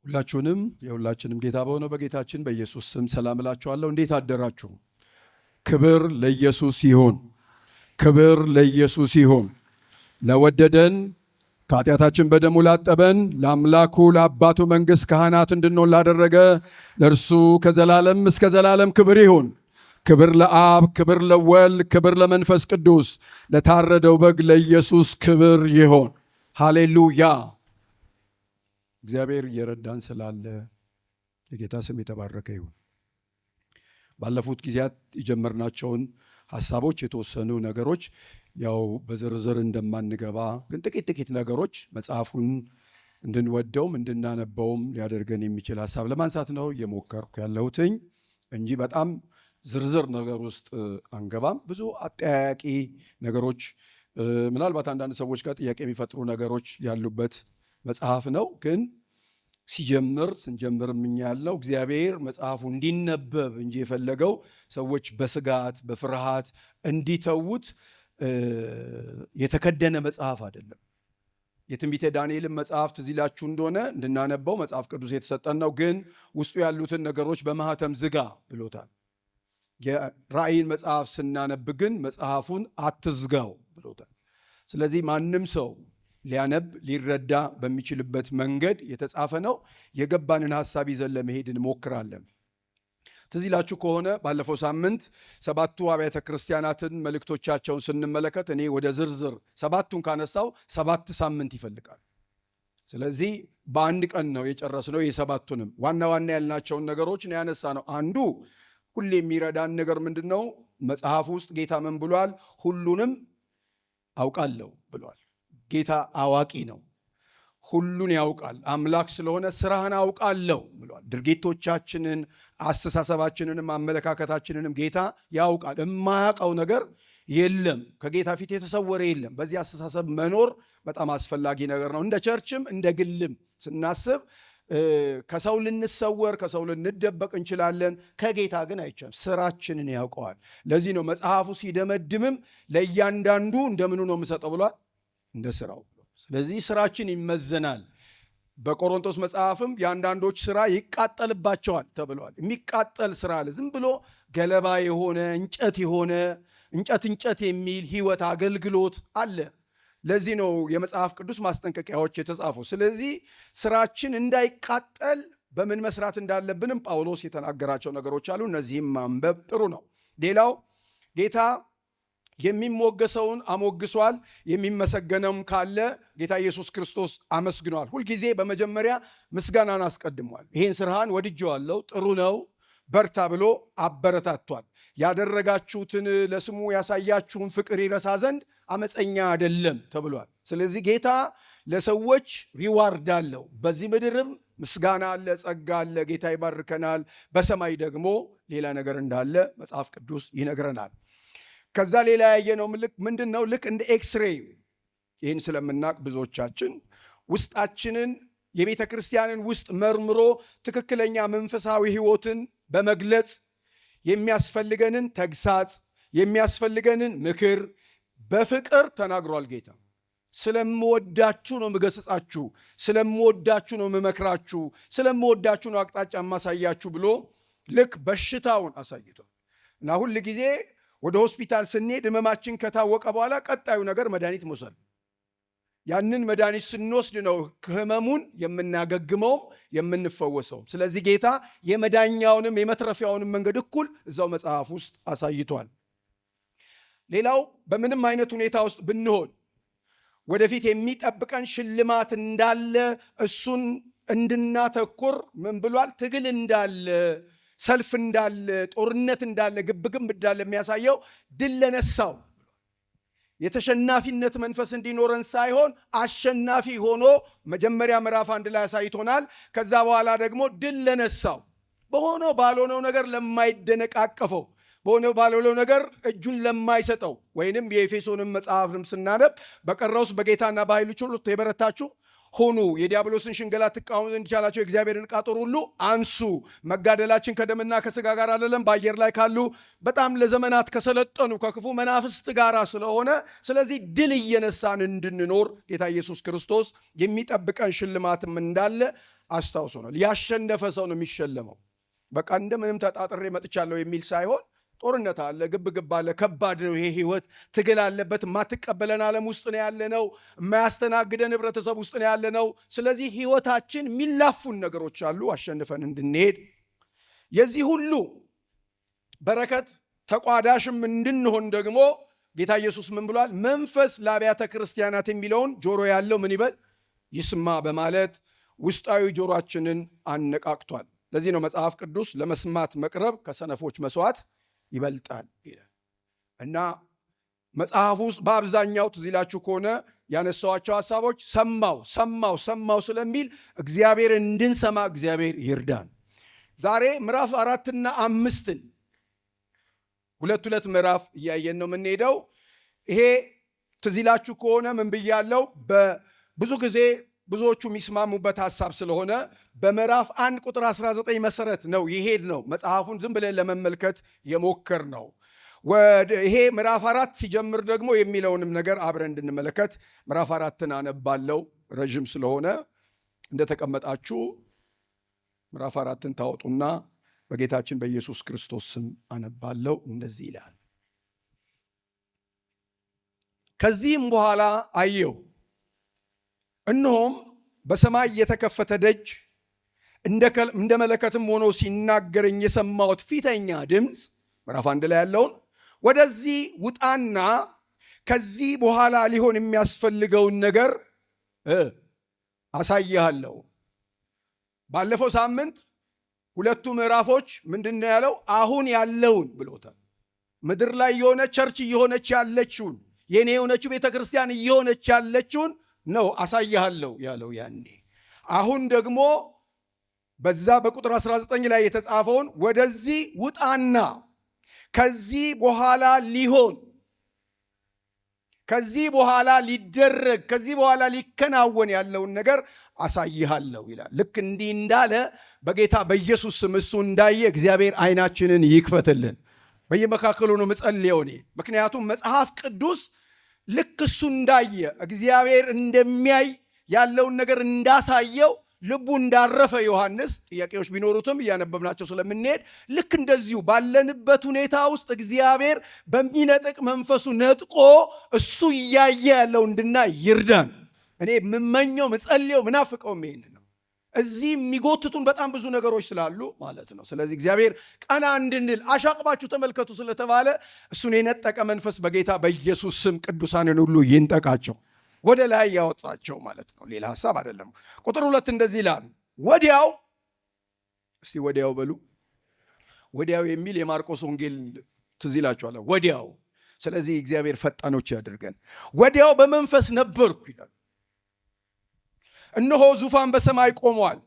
የሁላችንም ጌታ በሆነው በጌታችን በኢየሱስ ስም ሰላም እላችኋለሁ። እንዴት አደራችሁ? ክብር ለኢየሱስ ይሁን። ክብር ለኢየሱስ ይሁን። ለወደደን ከኃጢአታችን በደሙ ላጠበን ለአምላኩ ለአባቱ መንግሥት ካህናት እንድንሆን ላደረገ ለእርሱ ከዘላለም እስከ ዘላለም ክብር ይሁን። ክብር ለአብ፣ ክብር ለወልድ፣ ክብር ለመንፈስ ቅዱስ። ለታረደው በግ ለኢየሱስ ክብር ይሁን። ሃሌሉያ። እግዚአብሔር እየረዳን ስላለ የጌታ ስም የተባረከ ይሁን። ባለፉት ጊዜያት የጀመርናቸውን ሐሳቦች የተወሰኑ ነገሮች ያው በዝርዝር እንደማንገባ ግን ጥቂት ነገሮች መጽሐፉን እንድንወደውም እንድናነበውም ሊያደርገን የሚችል ሐሳብ ለማንሳት ነው እየሞከርኩ ያለሁትኝ እንጂ በጣም ዝርዝር ነገር ውስጥ አንገባም። ብዙ አጠያያቂ ነገሮች ምናልባት አንዳንድ ሰዎች ጋር ጥያቄ የሚፈጥሩ ነገሮች ያሉበት መጽሐፍ ነው። ግን ስንጀምር እኛ ያልነው እግዚአብሔር መጽሐፉ እንዲነበብ እንጂ የፈለገው ሰዎች በስጋት በፍርሃት እንዲተዉት የተከደነ መጽሐፍ አይደለም። የትንቢተ ዳንኤልን መጽሐፍ ትዝ ይላችሁ እንደሆነ እንድናነበው መጽሐፍ ቅዱስ የተሰጠን ነው። ግን ውስጡ ያሉትን ነገሮች በማህተም ዝጋ ብሎታል። የራእይን መጽሐፍ ስናነብ ግን መጽሐፉን አትዝጋው ብሎታል። ስለዚህ ማንም ሰው ሊያነብ ሊረዳ በሚችልበት መንገድ የተጻፈ ነው። የገባንን ሐሳብ ይዘን ለመሄድ እንሞክራለን። ትዝ ይላችሁ ከሆነ ባለፈው ሳምንት 7ቱ አብያተ ክርስቲያናትን መልእክቶቻቸውን ስንመለከት እኔ ወደ ዝርዝር 7ቱን ካነሳው 7 ሳምንት ይፈልጋል። ስለዚህ በአንድ ቀን ነው የጨረስነው። የሰባቱንም ዋና ያልናቸውን ነገሮች ነው ያነሳ ነው። አንዱ ሁሌ የሚረዳን ነገር ምንድን ነው? መጽሐፍ ውስጥ ጌታ ምን ብሏል? ሁሉንም አውቃለሁ ብሏል። ጌታ አዋቂ ነው፣ ሁሉን ያውቃል። አምላክ ስለሆነ ስራህን አውቃለሁ ብሏል። ድርጊቶቻችንን፣ አስተሳሰባችንንም አመለካከታችንንም ጌታ ያውቃል። የማያውቀው ነገር የለም። ከጌታ ፊት የተሰወረ የለም። በዚህ አስተሳሰብ መኖር በጣም አስፈላጊ ነገር ነው። እንደ ቸርችም እንደ ግልም ስናስብ ከሰው ልንሰወር ከሰው ልንደበቅ እንችላለን። ከጌታ ግን አይቻልም። ስራችንን ያውቀዋል። ለዚህ ነው መጽሐፉ ሲደመድምም ለእያንዳንዱ እንደምኑ ነው የምሰጠው ብሏል? እንደ ስራው። ስለዚህ ስራችን ይመዘናል። በቆሮንቶስ መጽሐፍም የአንዳንዶች ስራ ይቃጠልባቸዋል ተብሏል። የሚቃጠል ስራ አለ። ዝም ብሎ ገለባ የሆነ እንጨት የሚል ህይወት አገልግሎት አለ። ለዚህ ነው የመጽሐፍ ቅዱስ ማስጠንቀቂያዎች የተጻፉ። ስለዚህ ስራችን እንዳይቃጠል በምን መስራት እንዳለብንም ጳውሎስ የተናገራቸው ነገሮች አሉ። እነዚህም ማንበብ ጥሩ ነው። ሌላው ጌታ የሚሞገሰውን አሞግሷል፣ የሚመሰገነውም ካለ ጌታ ኢየሱስ ክርስቶስ አመስግኗል። ሁልጊዜ በመጀመሪያ ምስጋናን አስቀድሟል። ይህን ስራህን ወድጄዋለሁ፣ ጥሩ ነው፣ በርታ ብሎ አበረታቷል። ያደረጋችሁትን ለስሙ ያሳያችሁን ፍቅር ይረሳ ዘንድ አመፀኛ አይደለም ተብሏል። ስለዚህ ጌታ ለሰዎች ሪዋርድ አለው። በዚህ ምድርም ምስጋና አለ፣ ጸጋ አለ፣ ጌታ ይባርከናል። በሰማይ ደግሞ ሌላ ነገር እንዳለ መጽሐፍ ቅዱስ ይነግረናል። ከዛ ሌላ ያየነው ምንድን ነው? ልክ እንደ ኤክስሬይ ይህን ስለምናቅ ብዙዎቻችን ውስጣችንን የቤተ ክርስቲያንን ውስጥ መርምሮ ትክክለኛ መንፈሳዊ ሕይወትን በመግለጽ የሚያስፈልገንን ተግሳጽ የሚያስፈልገንን ምክር በፍቅር ተናግሯል ጌታ። ስለምወዳችሁ ነው የምገሥጻችሁ፣ ስለምወዳችሁ ነው የምመክራችሁ፣ ስለምወዳችሁ ነው አቅጣጫ የማሳያችሁ ብሎ ልክ በሽታውን አሳይቷል። እና ሁል ጊዜ ወደ ሆስፒታል ስንሄድ ህመማችን ከታወቀ በኋላ ቀጣዩ ነገር መድኃኒት መውሰድ። ያንን መድኃኒት ስንወስድ ነው ህመሙን የምናገግመውም የምንፈወሰውም። ስለዚህ ጌታ የመዳኛውንም የመትረፊያውንም መንገድ እኩል እዛው መጽሐፍ ውስጥ አሳይቷል። ሌላው በምንም አይነት ሁኔታ ውስጥ ብንሆን ወደፊት የሚጠብቀን ሽልማት እንዳለ እሱን እንድናተኩር ምን ብሏል? ትግል እንዳለ፣ ሰልፍ እንዳለ፣ ጦርነት እንዳለ፣ ግብግብ እንዳለ የሚያሳየው ድል ለነሳው የተሸናፊነት መንፈስ እንዲኖረን ሳይሆን አሸናፊ ሆኖ መጀመሪያ ምዕራፍ 1 ላይ አሳይቶናል። ከዛ በኋላ ደግሞ ድል ለነሳው በሆነው ባልሆነው ነገር ለማይደነቃቀፈው በሆነው ባልሆነው ነገር እጁን ለማይሰጠው ወይንም የኤፌሶንን መጽሐፍንም ስናነብ በቀረውስ በጌታና በኃይሉ ችሎት የበረታችሁ ሁኑ፣ የዲያብሎስን ሽንገላ ትቃወሙ ዘንድ የቻላችሁ የእግዚአብሔርን ዕቃ ጦር ሁሉ አንሱ፣ መጋደላችን ከደምና ከሥጋ ጋር አይደለም በአየር ላይ ካሉ በጣም ለዘመናት ከሰለጠኑ ከክፉ መናፍስት ጋር ስለሆነ፣ ስለዚህ ድል እየነሳን እንድንኖር ጌታ ኢየሱስ ክርስቶስ የሚጠብቀን ሽልማትም እንዳለ አስታውሶናል። ያሸነፈ ሰው ነው የሚሸለመው። በቃ እንደምንም ተጣጥሬ መጥቻለሁ የሚል ሳይሆን ጦርነት አለ፣ ግብ አለ፣ ከባድ ነው ይሄ ህይወት፣ ትግል አለበት። የማትቀበለን ዓለም ውስጥ ነው ያለነው፣ የማያስተናግደን ህብረተሰብ ውስጥ ነው ያለነው። ስለዚህ ህይወታችን የሚላፉን ነገሮች አሉ። አሸንፈን እንድንሄድ የዚህ ሁሉ በረከት ተቋዳሽም እንድንሆን ደግሞ ጌታ ኢየሱስ ምን ብሏል? መንፈስ ለአብያተ ክርስቲያናት የሚለውን ጆሮ ያለው ምን ይበል ይስማ በማለት ውስጣዊ ጆሮአችንን አነቃቅቷል። ለዚህ ነው መጽሐፍ ቅዱስ ለመስማት መቅረብ ከሰነፎች መስዋዕት ይበልጣል ይላል። እና መጽሐፍ ውስጥ በአብዛኛው ትዝ ይላችሁ ከሆነ ያነሳዋቸው ሐሳቦች ሰማው ስለሚል እግዚአብሔር እንድንሰማ እግዚአብሔር ይርዳን። ዛሬ ምዕራፍ 4ና 5 ሁለት ምዕራፍ እያየን ነው የምንሄደው። ይሄ ትዝ ይላችሁ ከሆነ ምን ብያለው? ብዙ ጊዜ ብዙዎቹ የሚስማሙበት ሐሳብ ስለሆነ በምዕራፍ 1 ቁጥር 19 መሰረት ነው ይሄድ ነው መጽሐፉን ዝም ብለን ለመመልከት የሞከር ነው። ይሄ ምዕራፍ 4 ሲጀምር ደግሞ የሚለውንም ነገር አብረን እንድንመለከት ምዕራፍ 4ን አነባለው። ረዥም ስለሆነ እንደተቀመጣችሁ ምዕራፍ 4ን ታወጡና በጌታችን በኢየሱስ ክርስቶስ ስም አነባለው። እንደዚህ ይላል። ከዚህም በኋላ አየሁ፣ እነሆም በሰማይ የተከፈተ ደጅ እንደ መለከትም ሆኖ ሲናገረኝ የሰማሁት ፊተኛ ድምፅ፣ ምዕራፍ 1 ላይ ያለውን ወደዚህ ውጣና ከዚህ በኋላ ሊሆን የሚያስፈልገውን ነገር አሳይሃለሁ። ባለፈው ሳምንት ሁለቱ ምዕራፎች ምንድነው ያለው? አሁን ያለውን ብሎታል። ምድር ላይ የሆነ ቸርች እየሆነች ያለችውን የኔ የሆነችው ቤተ ክርስቲያን እየሆነች ያለችውን ነው አሳይሃለሁ ያለው ያኔ። አሁን ደግሞ በዛ በቁጥር 19 ላይ የተጻፈውን ወደዚህ ውጣና ከዚህ በኋላ ሊሆን፣ ከዚህ በኋላ ሊደረግ፣ ከዚህ በኋላ ሊከናወን ያለውን ነገር አሳይሃለሁ ይላል። ልክ እንዲህ እንዳለ በጌታ በኢየሱስ ስም እሱ እንዳየ እግዚአብሔር አይናችንን ይክፈትልን። በየመካከሉ ነው ምጸልየው እኔ። ምክንያቱም መጽሐፍ ቅዱስ ልክ እሱ እንዳየ እግዚአብሔር እንደሚያይ ያለውን ነገር እንዳሳየው ልቡ እንዳረፈ ዮሐንስ ጥያቄዎች ቢኖሩትም እያነበብናቸው ስለምንሄድ ልክ እንደዚሁ ባለንበት ሁኔታ ውስጥ እግዚአብሔር በሚነጥቅ መንፈሱ ነጥቆ እሱ እያየ ያለው እንድናይ ይርዳን። እኔ የምመኘው ምጸልየው ምናፍቀውም ይሄን ነው። እዚህ የሚጎትቱን በጣም ብዙ ነገሮች ስላሉ ማለት ነው። ስለዚህ እግዚአብሔር ቀና እንድንል አሻቅባችሁ ተመልከቱ ስለተባለ እሱን የነጠቀ መንፈስ በጌታ በኢየሱስ ስም ቅዱሳንን ሁሉ ይንጠቃቸው፣ ወደ ላይ ያወጣቸው ማለት ነው። ሌላ ሐሳብ አይደለም። ቁጥር 2 እንደዚህ ይላል፣ ወዲያው፣ እስቲ ወዲያው በሉ። ወዲያው የሚል የማርቆስ ወንጌል ትዝ ይላችኋል። ወዲያው። ስለዚህ እግዚአብሔር ፈጣኖች ያድርገን። ወዲያው በመንፈስ ነበርኩ ይላል። እነሆ ዙፋን በሰማይ ቆሟል፣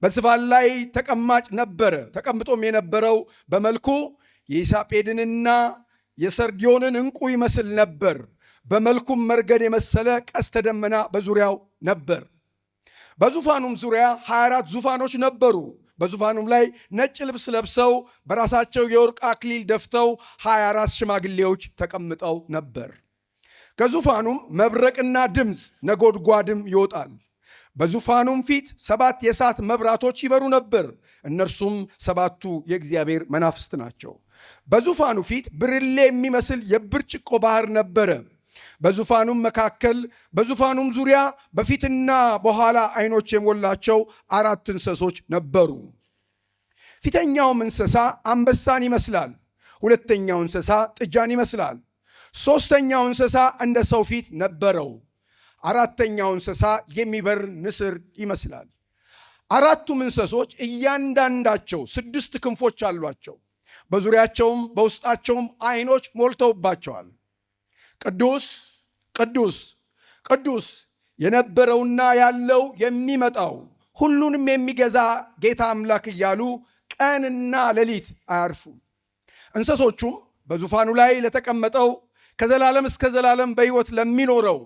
በዙፋን ላይ ተቀማጭ ነበረ። ተቀምጦም የነበረው በመልኩ የኢሳጴድንና የሰርግዮንን ዕንቁ ይመስል ነበር። በመልኩም መርገድ የመሰለ ቀስተ ደመና በዙሪያው ነበር። በዙፋኑም ዙሪያ 24 ዙፋኖች ነበሩ። በዙፋኑም ላይ ነጭ ልብስ ለብሰው በራሳቸው የወርቅ አክሊል ደፍተው 24 ሽማግሌዎች ተቀምጠው ነበር። ከዙፋኑም መብረቅና ድምፅ ነጎድጓድም ይወጣል። በዙፋኑም ፊት 7 የእሳት መብራቶች ይበሩ ነበር። እነርሱም 7ቱ የእግዚአብሔር መናፍስት ናቸው። በዙፋኑ ፊት ብርሌ የሚመስል የብርጭቆ ባህር ነበረ። በዙፋኑም መካከል በዙፋኑም ዙሪያ በፊትና በኋላ ዓይኖች የሞላቸው 4 እንስሶች ነበሩ። ፊተኛውም እንስሳ አንበሳን ይመስላል፣ ሁለተኛው እንስሳ ጥጃን ይመስላል፣ ሦስተኛው እንስሳ እንደ ሰው ፊት ነበረው፣ አራተኛው እንስሳ የሚበር ንስር ይመስላል። 4ቱም እንስሶች እያንዳንዳቸው 6 ክንፎች አሏቸው፣ በዙሪያቸውም በውስጣቸውም ዓይኖች ሞልተውባቸዋል። ቅዱስ ቅዱስ ቅዱስ የነበረውና ያለው የሚመጣው ሁሉንም የሚገዛ ጌታ አምላክ እያሉ ቀንና ሌሊት አያርፉም። እንስሶቹም በዙፋኑ ላይ ለተቀመጠው ከዘላለም እስከ ዘላለም በሕይወት ለሚኖረው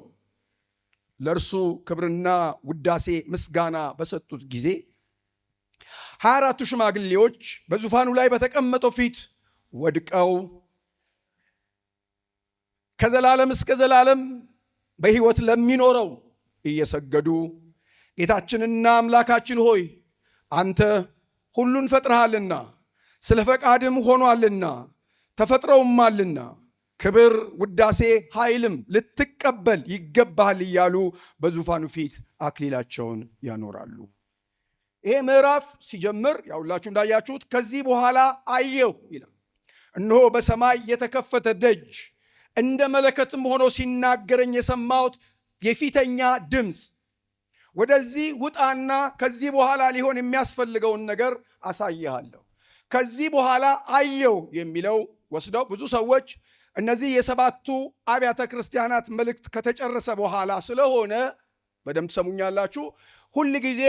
ለእርሱ ክብርና ውዳሴ ምስጋና በሰጡት ጊዜ 24ቱ ሽማግሌዎች በዙፋኑ ላይ በተቀመጠው ፊት ወድቀው ከዘላለም እስከ ዘላለም በሕይወት ለሚኖረው እየሰገዱ ጌታችንና አምላካችን ሆይ አንተ ሁሉን ፈጥረሃልና ስለ ፈቃድም ሆኗልና ተፈጥረውማልና ክብር፣ ውዳሴ፣ ኃይልም ልትቀበል ይገባሃል እያሉ በዙፋኑ ፊት አክሊላቸውን ያኖራሉ። ይሄ ምዕራፍ ሲጀምር ያውላችሁ እንዳያችሁት ከዚህ በኋላ አየሁ ይላል። እነሆ በሰማይ የተከፈተ ደጅ እንደ መለከትም ሆኖ ሲናገረኝ የሰማሁት የፊተኛ ድምፅ ወደዚህ ውጣና ከዚህ በኋላ ሊሆን የሚያስፈልገውን ነገር አሳይሃለሁ። ከዚህ በኋላ አየሁ የሚለው ወስደው ብዙ ሰዎች እነዚህ የሰባቱ አብያተ ክርስቲያናት መልእክት ከተጨረሰ በኋላ ስለሆነ በደንብ ትሰሙኛላችሁ። ሁል ጊዜ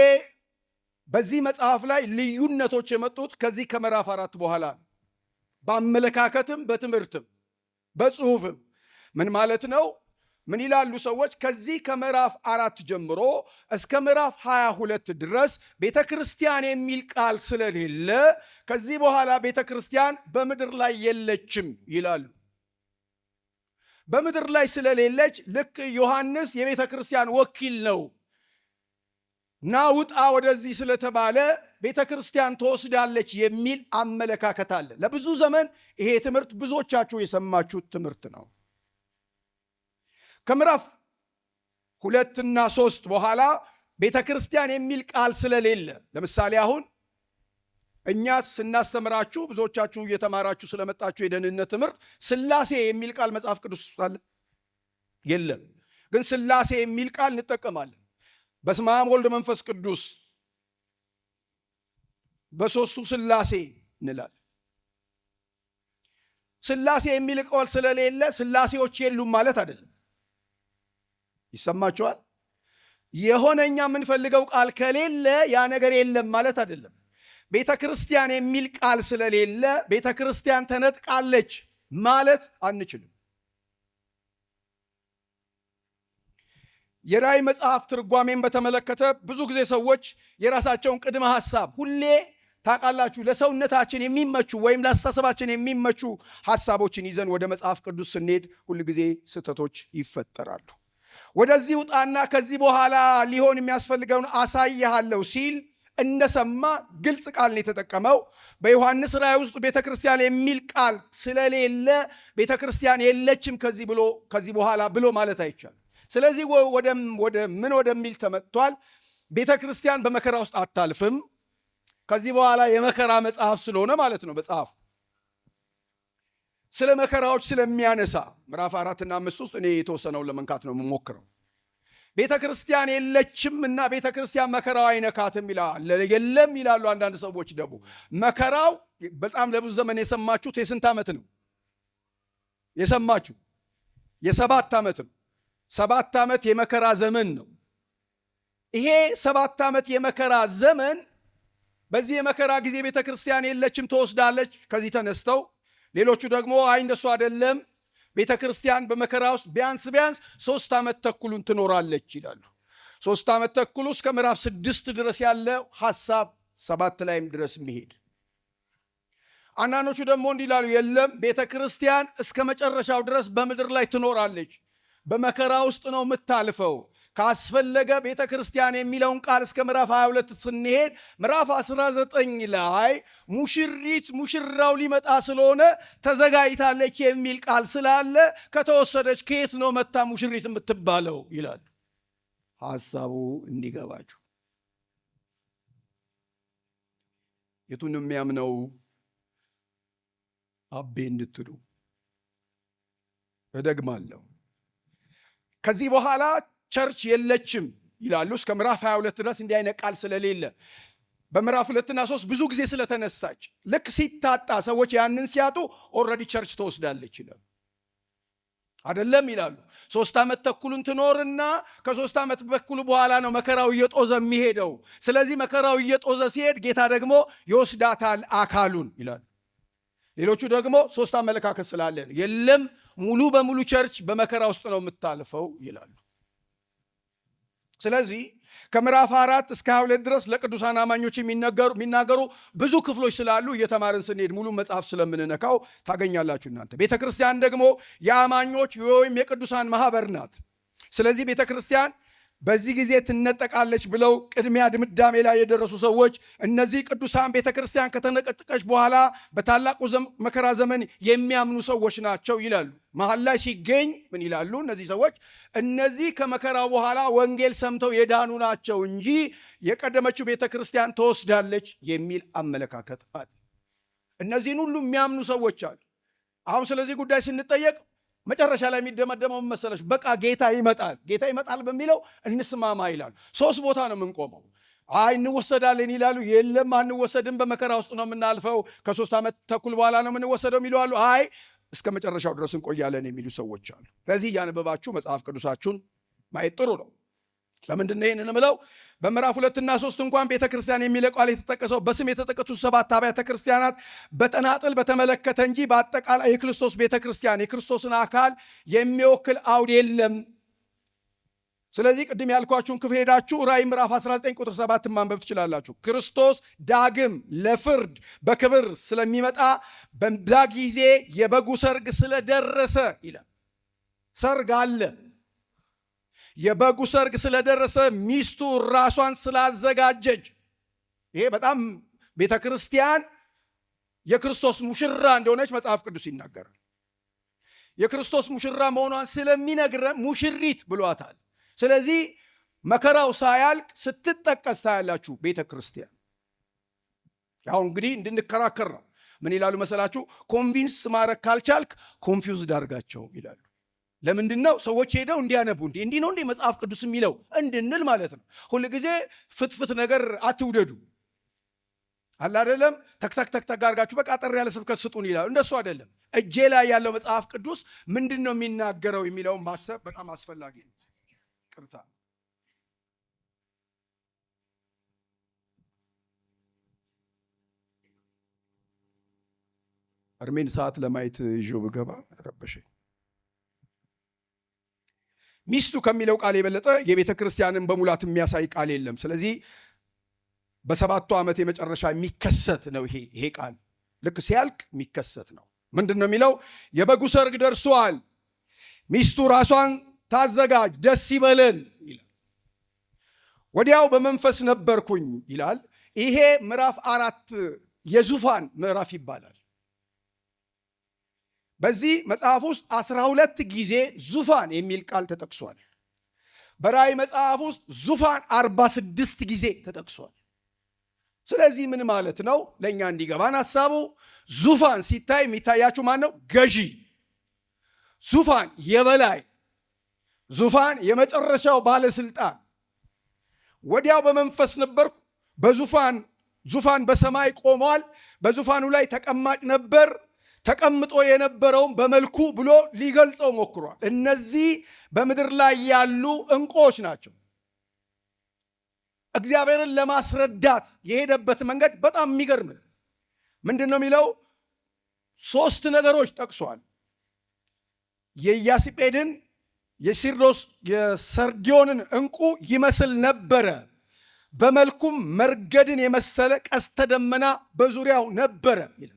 በዚህ መጽሐፍ ላይ ልዩነቶች የመጡት ከዚህ ከምዕራፍ 4 በኋላ በአመለካከትም በትምህርትም በጽሁፍም። ምን ማለት ነው? ምን ይላሉ ሰዎች? ከዚህ ከምዕራፍ 4 ጀምሮ እስከ ምዕራፍ 22 ድረስ ቤተ ክርስቲያን የሚል ቃል ስለሌለ ከዚህ በኋላ ቤተ ክርስቲያን በምድር ላይ የለችም ይላሉ። በምድር ላይ ስለሌለች ልክ ዮሐንስ የቤተ ክርስቲያን ወኪል ነው ና ውጣ ወደዚህ ስለተባለ ቤተ ክርስቲያን ተወስዳለች የሚል አመለካከት አለ። ለብዙ ዘመን ይሄ ትምህርት ብዙዎቻችሁ የሰማችሁት ትምህርት ነው። ከምዕራፍ 2 እና 3 በኋላ ቤተ ክርስቲያን የሚል ቃል ስለሌለ፣ ለምሳሌ አሁን እኛ ስናስተምራችሁ ብዙዎቻችሁ እየተማራችሁ ስለመጣችሁ የደህንነት ትምህርት ሥላሴ የሚል ቃል መጽሐፍ ቅዱስ ውስጥ አለ? የለም። ግን ሥላሴ የሚል ቃል እንጠቀማለን። በስመ አብ ወልድ መንፈስ ቅዱስ በሦስቱ ሥላሴ እንላለን። ሥላሴ የሚል ቃል ስለሌለ ሥላሴዎች የሉም ማለት አይደለም። ይሰማችኋል? የሆነ እኛ የምንፈልገው ቃል ከሌለ ያ ነገር የለም ማለት አይደለም። ቤተ ክርስቲያን የሚል ቃል ስለሌለ ቤተ ክርስቲያን ተነጥቃለች ማለት አንችልም። የራእይ መጽሐፍ ትርጓሜን በተመለከተ ብዙ ጊዜ ሰዎች የራሳቸውን ቅድመ ሐሳብ ሁሌ ታውቃላችሁ፣ ለሰውነታችን የሚመቹ ወይም ለአስተሳሰባችን የሚመቹ ሐሳቦችን ይዘን ወደ መጽሐፍ ቅዱስ ስንሄድ ሁል ጊዜ ስህተቶች ይፈጠራሉ። ወደዚህ ውጣና ከዚህ በኋላ ሊሆን የሚያስፈልገውን አሳይሃለሁ ሲል እንደሰማ ግልጽ ቃል ነው የተጠቀመው። በዮሐንስ ራእይ ውስጥ ቤተ ክርስቲያን የሚል ቃል ስለሌለ ቤተ ክርስቲያን የለችም ከዚህ በኋላ ብሎ ማለት አይቻልም። ስለዚህ ምን ወደሚል ተመጥቷል። ቤተ ክርስቲያን በመከራ ውስጥ አታልፍም። ከዚህ በኋላ የመከራ መጽሐፍ ስለሆነ ማለት ነው። መጽሐፍ ስለ መከራዎች ስለሚያነሳ ምዕራፍ 4 እና 5 ውስጥ እኔ የተወሰነውን ለመንካት ነው የምሞክረው። ቤተ ክርስቲያን የለችም እና ቤተ ክርስቲያን መከራው አይነካትም ይላል። የለም ይላሉ አንዳንድ ሰዎች ደግሞ። መከራው በጣም ለብዙ ዘመን የሰማችሁት የስንት ዓመት ነው የሰማችሁ? የ7 ዓመት ነው። 7 ዓመት የመከራ ዘመን ነው። ይሄ 7 ዓመት የመከራ ዘመን በዚህ የመከራ ጊዜ ቤተ ክርስቲያን የለችም ተወስዳለች ከዚህ ተነስተው፣ ሌሎቹ ደግሞ አይ እንደሱ አይደለም ቤተ ክርስቲያን በመከራ ውስጥ ቢያንስ 3 ዓመት ተኩሉን ትኖራለች ይላሉ። 3 ዓመት ተኩሉ እስከ ምዕራፍ 6 ድረስ ያለ ሐሳብ 7 ላይም ድረስ የሚሄድ። አንዳንዶቹ ደግሞ እንዲህ ይላሉ፣ የለም ቤተ ክርስቲያን እስከ መጨረሻው ድረስ በምድር ላይ ትኖራለች፣ በመከራ ውስጥ ነው የምታልፈው። ካስፈለገ ቤተ ክርስቲያን የሚለውን ቃል እስከ ምዕራፍ 22 ስንሄድ ምዕራፍ 19 ላይ ሙሽራው ሊመጣ ስለሆነ ተዘጋጅታለች የሚል ቃል ስላለ ከተወሰደች ከየት ነው መታ ሙሽሪት የምትባለው ይላል። ሐሳቡ እንዲገባችሁ። የቱን የሚያምነው አቤ እንድትሉ እደግማለሁ። ከዚህ በኋላ ቸርች የለችም ይላሉ እስከ ምዕራፍ 22 ድረስ እንዲህ አይነት ቃል ስለሌለ። በምዕራፍ 2 እና 3 ብዙ ጊዜ ስለተነሳች ልክ ሲታጣ ሰዎች ያንን ሲያጡ ኦልሬዲ ቸርች ተወስዳለች ይላሉ። አይደለም ይላሉ። 3 ዓመት ተኩሉን ትኖርና ከ3 ዓመት በኩል በኋላ ነው መከራው እየጦዘ የሚሄደው። ስለዚህ መከራው እየጦዘ ሲሄድ ጌታ ደግሞ ይወስዳታል አካሉን ይላሉ። ሌሎቹ ደግሞ 3 አመለካከት ስላለ ነው። የለም ሙሉ በሙሉ ቸርች በመከራ ውስጥ ነው የምታልፈው ይላሉ። ስለዚህ ከምዕራፍ 4 እስከ 22 ድረስ ለቅዱሳን አማኞች የሚናገሩ ብዙ ክፍሎች ስላሉ እየተማርን ስንሄድ ሙሉ መጽሐፍ ስለምንነካው ታገኛላችሁ እናንተ። ቤተ ክርስቲያን ደግሞ የአማኞች ወይም የቅዱሳን ማህበር ናት። ስለዚህ ቤተ ክርስቲያን በዚህ ጊዜ ትነጠቃለች ብለው ቅድሚያ ድምዳሜ ላይ የደረሱ ሰዎች እነዚህ ቅዱሳን ቤተ ክርስቲያን ከተነጠቀች በኋላ በታላቁ መከራ ዘመን የሚያምኑ ሰዎች ናቸው ይላሉ። መሀል ላይ ሲገኝ ምን ይላሉ እነዚህ ሰዎች? እነዚህ ከመከራው በኋላ ወንጌል ሰምተው የዳኑ ናቸው እንጂ የቀደመችው ቤተ ክርስቲያን ተወስዳለች የሚል አመለካከት አለ። እነዚህን ሁሉ የሚያምኑ ሰዎች አሉ። አሁን ስለዚህ ጉዳይ ስንጠየቅ መጨረሻ ላይ የሚደመደመው መሰለሽ? በቃ ጌታ ይመጣል በሚለው እንስማማ ይላሉ። 3 ቦታ ነው የምንቆመው። አይ እንወሰዳለን ይላሉ። የለም አንወሰድም፣ በመከራ ውስጥ ነው የምናልፈው፣ ከ3 ዓመት ተኩል በኋላ ነው የምንወሰደው የሚሉ አሉ። አይ እስከ መጨረሻው ድረስ እንቆያለን የሚሉ ሰዎች አሉ። ስለዚህ እያነበባችሁ መጽሐፍ ቅዱሳችሁን ማየት ጥሩ ነው። ለምንድን ነው ይህንን የምለው? በምዕራፍ 2 እና 3 እንኳን ቤተ ክርስቲያን የሚለው ቃል የተጠቀሰው በስም የተጠቀሱት 7 አብያተ ክርስቲያናት በተናጠል በተመለከተ እንጂ በአጠቃላይ የክርስቶስ ቤተ ክርስቲያን የክርስቶስን አካል የሚወክል አውድ የለም። ስለዚህ ቅድም ያልኳችሁን ክፍል ሄዳችሁ ራእይ ምዕራፍ 19 ቁጥር 7 ማንበብ ትችላላችሁ። ክርስቶስ ዳግም ለፍርድ በክብር ስለሚመጣ በዛ ጊዜ የበጉ ሰርግ ስለደረሰ ይላል። ሰርግ አለ። የበጉ ሰርግ ስለደረሰ ሚስቱ ራሷን ስላዘጋጀች፣ ይሄ በጣም ቤተ ክርስቲያን የክርስቶስ ሙሽራ እንደሆነች መጽሐፍ ቅዱስ ይናገራል። የክርስቶስ ሙሽራ መሆኗን ስለሚነግረን ሙሽሪት ብሏታል። ስለዚህ መከራው ሳያልቅ ስትጠቀስ ታያላችሁ ቤተ ክርስቲያን። ያው እንግዲህ እንድንከራከር ነው። ምን ይላሉ መሰላችሁ? ኮንቪንስ ማድረግ ካልቻልክ ኮንፊውዝድ አድርጋቸው ይላሉ። ለምንድን ነው ሰዎች ሄደው እንዲያነቡ እንዲህ ነው እንዴ መጽሐፍ ቅዱስ የሚለው እንድንል ማለት ነው። ሁል ጊዜ ፍትፍት ነገር አትውደዱ አለ አይደለም። ተክተክ አድርጋችሁ በቃ አጠር ያለ ስብከት ስጡን ይላሉ። እንደሱ አይደለም። እጄ ላይ ያለው መጽሐፍ ቅዱስ ምንድን ነው የሚናገረው የሚለውን ማሰብ በጣም አስፈላጊ ነው። ቅርታ እርሜን ሰዓት ለማየት ይዤው ብገባ ረበሸኝ። ሚስቱ ከሚለው ቃል የበለጠ የቤተ ክርስቲያንን በሙላት የሚያሳይ ቃል የለም። ስለዚህ በ7ቱ ዓመት የመጨረሻ የሚከሰት ነው ይሄ ቃል። ልክ ሲያልቅ የሚከሰት ነው። ምንድን ነው የሚለው? የበጉ ሰርግ ደርሷል፣ ሚስቱ ራሷን ታዘጋጅ፣ ደስ ይበለን ይላል። ወዲያው በመንፈስ ነበርኩኝ ይላል። ይሄ ምዕራፍ 4 የዙፋን ምዕራፍ ይባላል። በዚህ መጽሐፍ ውስጥ 12 ጊዜ ዙፋን የሚል ቃል ተጠቅሷል። በራእይ መጽሐፍ ውስጥ ዙፋን 46 ጊዜ ተጠቅሷል። ስለዚህ ምን ማለት ነው? ለእኛ እንዲገባን ሐሳቡ ዙፋን ሲታይ የሚታያችሁ ማን ነው? ገዢ፣ ዙፋን የበላይ፣ ዙፋን የመጨረሻው ባለስልጣን። ወዲያው በመንፈስ ነበርኩ፣ ዙፋን በሰማይ ቆሟል፣ በዙፋኑ ላይ ተቀማጭ ነበር፣ ተቀምጦ የነበረውም በመልኩ ብሎ ሊገልጸው ሞክሯል። እነዚህ በምድር ላይ ያሉ ዕንቁዎች ናቸው። እግዚአብሔርን ለማስረዳት የሄደበት መንገድ በጣም የሚገርም ነው። ምንድን ነው የሚለው? 3 ነገሮች ጠቅሷል። የኢያሲጴድን፣ የሲርዶስ፣ የሰርዲዮንን ዕንቁ ይመስል ነበረ፣ በመልኩም መርገድን የመሰለ ቀስተ ደመና በዙሪያው ነበረ ይላል።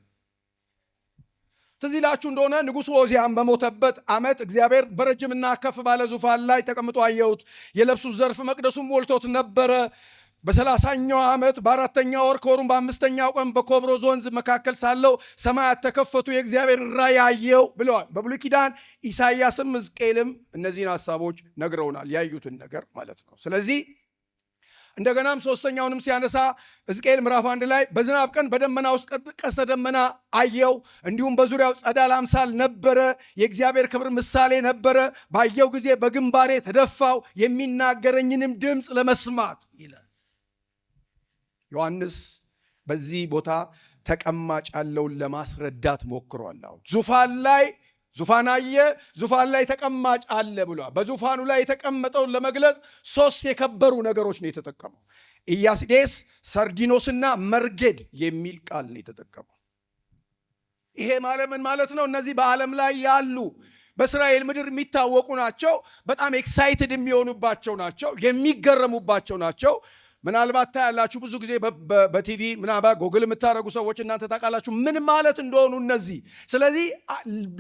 ትዝ ይላችሁ እንደሆነ ንጉሡ ዖዝያን በሞተበት ዓመት እግዚአብሔር በረጅምና ከፍ ባለ ዙፋን ላይ ተቀምጦ አየሁት። የልብሱ ዘርፍ መቅደሱን ሞልቶት ነበረ። በ30ኛው ዓመት በ4ኛው ወር ከወሩም በ5ኛው ቀን በኮብሮዝ ወንዝ መካከል ሳለው ሰማያት ተከፈቱ፣ የእግዚአብሔር ራእይ አየሁ ብለዋል። በብሉይ ኪዳን ኢሳይያስም ሕዝቅኤልም እነዚህን ሐሳቦች ነግረውናል፣ ያዩትን ነገር ማለት ነው። ስለዚህ እንደገናም 3ኛውንም ሲያነሳ ሕዝቅኤል ምዕራፍ 1 ላይ በዝናብ ቀን በደመና ውስጥ ቀስተ ደመና አየው፣ እንዲሁም በዙሪያው ጸዳል አምሳል ነበረ፣ የእግዚአብሔር ክብር ምሳሌ ነበረ። ባየው ጊዜ በግንባሬ ተደፋው፣ የሚናገረኝንም ድምፅ ለመስማት ይላል። ዮሐንስ በዚህ ቦታ ተቀማጭ ያለውን ለማስረዳት ሞክሯል። ዙፋን አየ፣ ዙፋን ላይ ተቀማጭ አለ ብሏል። በዙፋኑ ላይ የተቀመጠውን ለመግለጽ 3 የከበሩ ነገሮች ነው የተጠቀመው። ኢያሲዴስ፣ ሰርዲኖስና መርጌድ የሚል ቃል ነው የተጠቀመው። ይሄ ማለት ምን ማለት ነው? እነዚህ በዓለም ላይ ያሉ በእስራኤል ምድር የሚታወቁ ናቸው። በጣም ኤክሳይትድ የሚሆኑባቸው ናቸው፣ የሚገረሙባቸው ናቸው። ምናልባት ታያላችሁ ብዙ ጊዜ በቲቪ ምናልባት ጎግል የምታደርጉ ሰዎች እናንተ ታውቃላችሁ ምን ማለት እንደሆኑ እነዚህ። ስለዚህ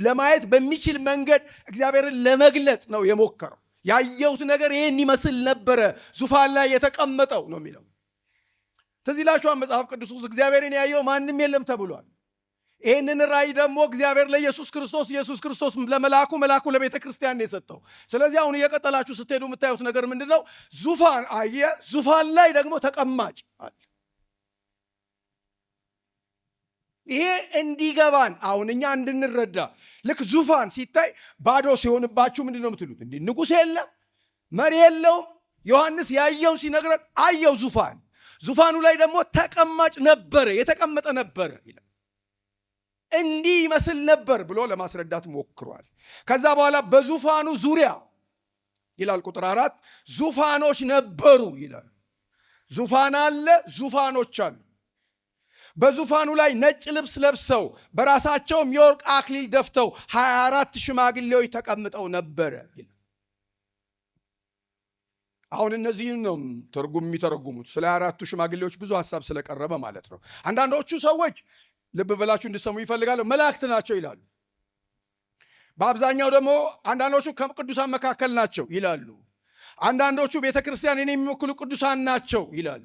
ለማየት በሚችል መንገድ እግዚአብሔርን ለመግለጥ ነው የሞከረው። ያየሁት ነገር ይህን ይመስል ነበረ፣ ዙፋን ላይ የተቀመጠው ነው የሚለው። ትዝ ይላችኋል መጽሐፍ ቅዱስ ውስጥ እግዚአብሔርን ያየው ማንም የለም ተብሏል። ይህንን ራእይ ደግሞ እግዚአብሔር ለኢየሱስ ክርስቶስ፣ ኢየሱስ ክርስቶስ ለመልአኩ፣ መልአኩ ለቤተ ክርስቲያን ነው የሰጠው። ስለዚህ አሁን እየቀጠላችሁ ስትሄዱ የምታዩት ነገር ምንድን ነው? ዙፋን አየ፣ ዙፋን ላይ ደግሞ ተቀማጭ አለ። ይሄ እንዲገባን አሁን እኛ እንድንረዳ፣ ልክ ዙፋን ሲታይ ባዶ ሲሆንባችሁ ምንድን ነው የምትሉት? እንዲህ ንጉሥ የለም፣ መሪ የለውም። ዮሐንስ ያየውን ሲነግረን አየው ዙፋን፣ ዙፋኑ ላይ ደግሞ ተቀማጭ ነበረ፣ የተቀመጠ ነበረ ይላል። እንዲህ ይመስል ነበር ብሎ ለማስረዳት ሞክሯል። ከዛ በኋላ በዙፋኑ ዙሪያ ይላል ቁጥር 4 ዙፋኖች ነበሩ ይላል። ዙፋን አለ፣ ዙፋኖች አሉ። በዙፋኑ ላይ ነጭ ልብስ ለብሰው በራሳቸውም የወርቅ አክሊል ደፍተው 24 ሽማግሌዎች ተቀምጠው ነበረ ይላል። አሁን እነዚህን ነው ትርጉም የሚተረጉሙት። ስለ 24ቱ ሽማግሌዎች ብዙ ሐሳብ ስለቀረበ ማለት ነው። አንዳንዶቹ ሰዎች ልብ ብላችሁ እንድሰሙ ይፈልጋሉ፣ መላእክት ናቸው ይላሉ። በአብዛኛው ደግሞ አንዳንዶቹ ከቅዱሳን መካከል ናቸው ይላሉ። አንዳንዶቹ ቤተ ክርስቲያንን የሚወክሉ ቅዱሳን ናቸው ይላሉ።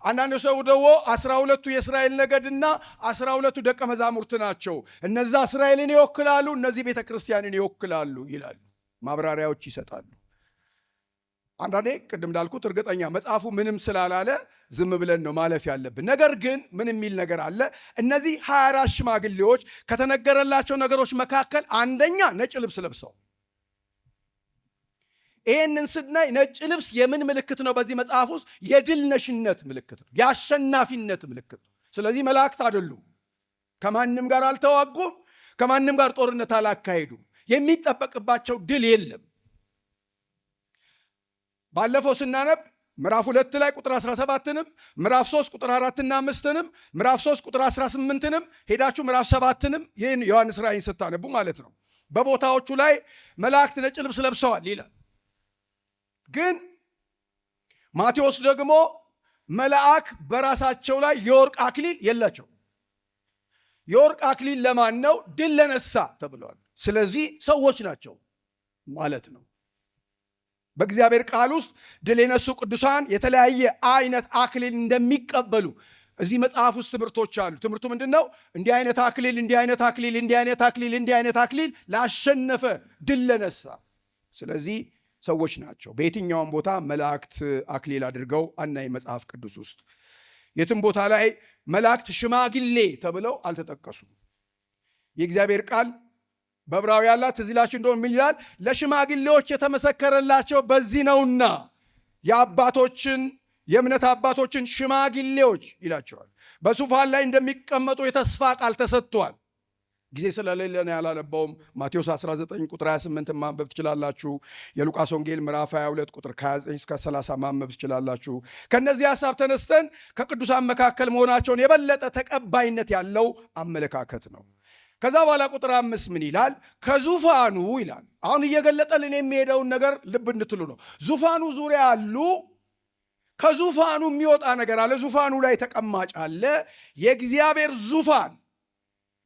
አንዳንዱ ሰው ደግሞ 12ቱ የእስራኤል ነገድና 12ቱ ደቀ መዛሙርት ናቸው፣ እነዛ እስራኤልን ይወክላሉ፣ እነዚህ ቤተ ክርስቲያንን ይወክላሉ ይላሉ። ማብራሪያዎች ይሰጣሉ። አንዳንዴ ቅድም እንዳልኩት እርግጠኛ መጽሐፉ ምንም ስላላለ ዝም ብለን ነው ማለፍ ያለብን። ነገር ግን ምን የሚል ነገር አለ? እነዚህ 24 ሽማግሌዎች ከተነገረላቸው ነገሮች መካከል አንደኛ ነጭ ልብስ ለብሰው። ይህንን ስናይ ነጭ ልብስ የምን ምልክት ነው? በዚህ መጽሐፍ ውስጥ የድል ነሽነት ምልክት ነው፣ የአሸናፊነት ምልክት ነው። ስለዚህ መላእክት አይደሉም፣ ከማንም ጋር አልተዋጉም፣ ከማንም ጋር ጦርነት አላካሄዱም፣ የሚጠበቅባቸው ድል የለም። ባለፈው ስናነብ ምዕራፍ 2 ላይ ቁጥር 17ንም ምዕራፍ 3 ቁጥር 4 እና 5ንም ምዕራፍ 3 ቁጥር 18ንም ሄዳችሁ ምዕራፍ 7ንም ይህን ዮሐንስ ራእይን ስታነቡ ማለት ነው በቦታዎቹ ላይ መላእክት ነጭ ልብስ ለብሰዋል ይላል። ግን ማቴዎስ ደግሞ መልአክ በራሳቸው ላይ የወርቅ አክሊል የላቸው። የወርቅ አክሊል ለማን ነው? ድል ለነሳ ተብለዋል። ስለዚህ ሰዎች ናቸው ማለት ነው። በእግዚአብሔር ቃል ውስጥ ድል የነሱ ቅዱሳን የተለያየ አይነት አክሊል እንደሚቀበሉ እዚህ መጽሐፍ ውስጥ ትምህርቶች አሉ። ትምህርቱ ምንድን ነው? እንዲህ አይነት አክሊል፣ እንዲህ አይነት አክሊል፣ እንዲህ አይነት አክሊል፣ እንዲህ አይነት አክሊል ላሸነፈ፣ ድል ለነሳ። ስለዚህ ሰዎች ናቸው። በየትኛውም ቦታ መላእክት አክሊል አድርገው አናይ መጽሐፍ ቅዱስ ውስጥ። የትም ቦታ ላይ መላእክት ሽማግሌ ተብለው አልተጠቀሱም። የእግዚአብሔር ቃል በዕብራውያን ላይ ትዝ ይላችሁ እንደሆነ ምን ይላል? ለሽማግሌዎች የተመሰከረላቸው በዚህ ነውና የአባቶችን የእምነት አባቶችን ሽማግሌዎች ይላቸዋል። በዙፋን ላይ እንደሚቀመጡ የተስፋ ቃል ተሰጥቷል። ጊዜ ስለሌለ ነው ያላነበውም። ማቴዎስ 19 ቁጥር 28 ማንበብ ትችላላችሁ። የሉቃስ ወንጌል ምዕራፍ 22 ቁጥር 29 እስከ 30 ማንበብ ትችላላችሁ። ከነዚህ ሐሳብ ተነስተን ከቅዱሳን መካከል መሆናቸውን የበለጠ ተቀባይነት ያለው አመለካከት ነው። ከዛ በኋላ ቁጥር 5 ምን ይላል? ከዙፋኑ ይላል። አሁን እየገለጠልን የሚሄደውን ነገር ልብ እንድትሉ ነው። ዙፋኑ ዙሪያ አሉ። ከዙፋኑ የሚወጣ ነገር አለ። ዙፋኑ ላይ ተቀማጭ አለ። የእግዚአብሔር ዙፋን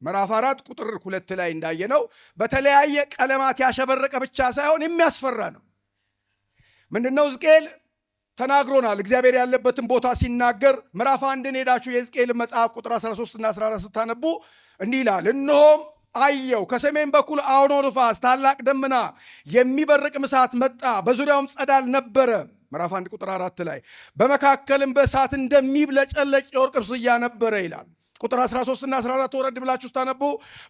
ምዕራፍ 4 ቁጥር 2 ላይ እንዳየነው በተለያየ ቀለማት ያሸበረቀ ብቻ ሳይሆን የሚያስፈራ ነው። ምንድነው? ሕዝቅኤል ተናግሮናል። እግዚአብሔር ያለበትን ቦታ ሲናገር ምዕራፍ 1ን ሄዳችሁ የሕዝቅኤል መጽሐፍ ቁጥር 13 እና 14 ስታነቡ እንዲህ ይላል፣ እነሆም አየው ከሰሜን በኩል አውሎ ነፋስ፣ ታላቅ ደመና፣ የሚበርቅ እሳት መጣ፣ በዙሪያውም ጸዳል ነበረ። ምዕራፍ 1 ቁጥር 4 ላይ በመካከልም በእሳት እንደሚብለጨለጭ የወርቅ ምስያ ነበረ ይላል። ቁጥር 13 እና 14 ወረድ ብላችሁ ስታነቡ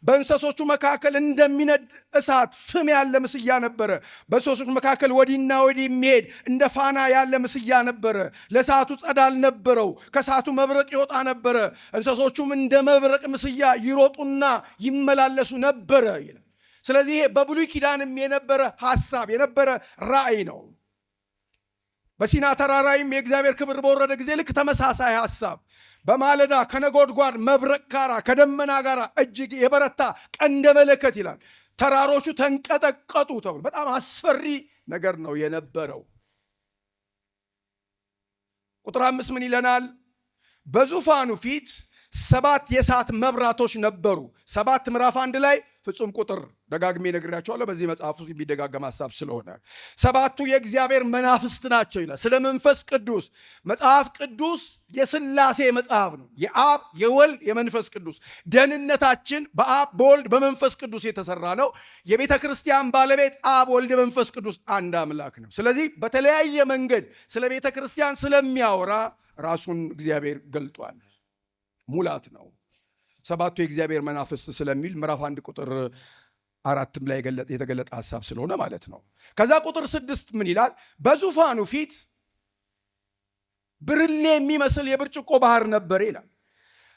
በእንስሶቹ መካከል እንደሚነድ እሳት ፍም ያለ ምስያ ነበረ። በእንስሶቹ መካከል ወዲና ወዲህ የሚሄድ እንደ ፋና ያለ ምስያ ነበረ። ለእሳቱ ጸዳል ነበረው፣ ከእሳቱ መብረቅ ይወጣ ነበረ። እንስሶቹም እንደ መብረቅ ምስያ ይሮጡና ይመላለሱ ነበረ ይላል። ስለዚህ ይሄ በብሉይ ኪዳንም የነበረ ሐሳብ የነበረ ራእይ ነው። በሲና ተራራይም የእግዚአብሔር ክብር በወረደ ጊዜ ልክ ተመሳሳይ ሐሳብ በማለዳ ከነጎድጓድ መብረቅ ጋር ከደመና ጋር እጅግ የበረታ ቀንደ መለከት ይላል። ተራሮቹ ተንቀጠቀጡ ተብሎ በጣም አስፈሪ ነገር ነው የነበረው። ቁጥር 5 ምን ይለናል? በዙፋኑ ፊት 7 የእሳት መብራቶች ነበሩ። 7 ምዕራፍ 1 ላይ ፍጹም ቁጥር ደጋግሜ ነግሬያቸዋለሁ። በዚህ መጽሐፍ ውስጥ የሚደጋገም ሐሳብ ስለሆነ 7ቱ የእግዚአብሔር መናፍስት ናቸው ይላል። ስለ መንፈስ ቅዱስ መጽሐፍ ቅዱስ የሥላሴ መጽሐፍ ነው። የአብ የወልድ የመንፈስ ቅዱስ ደህንነታችን በአብ በወልድ በመንፈስ ቅዱስ የተሰራ ነው። የቤተ ክርስቲያን ባለቤት አብ ወልድ መንፈስ ቅዱስ አንድ አምላክ ነው። ስለዚህ በተለያየ መንገድ ስለ ቤተ ክርስቲያን ስለሚያወራ ራሱን እግዚአብሔር ገልጧል። ሙላት ነው። 7ቱ የእግዚአብሔር መናፍስት ስለሚል ምዕራፍ 1 ቁጥር 4 ላይ የተገለጠ ሐሳብ ስለሆነ ማለት ነው። ከዛ ቁጥር 6 ምን ይላል? በዙፋኑ ፊት ብርሌ የሚመስል የብርጭቆ ባህር ነበር ይላል።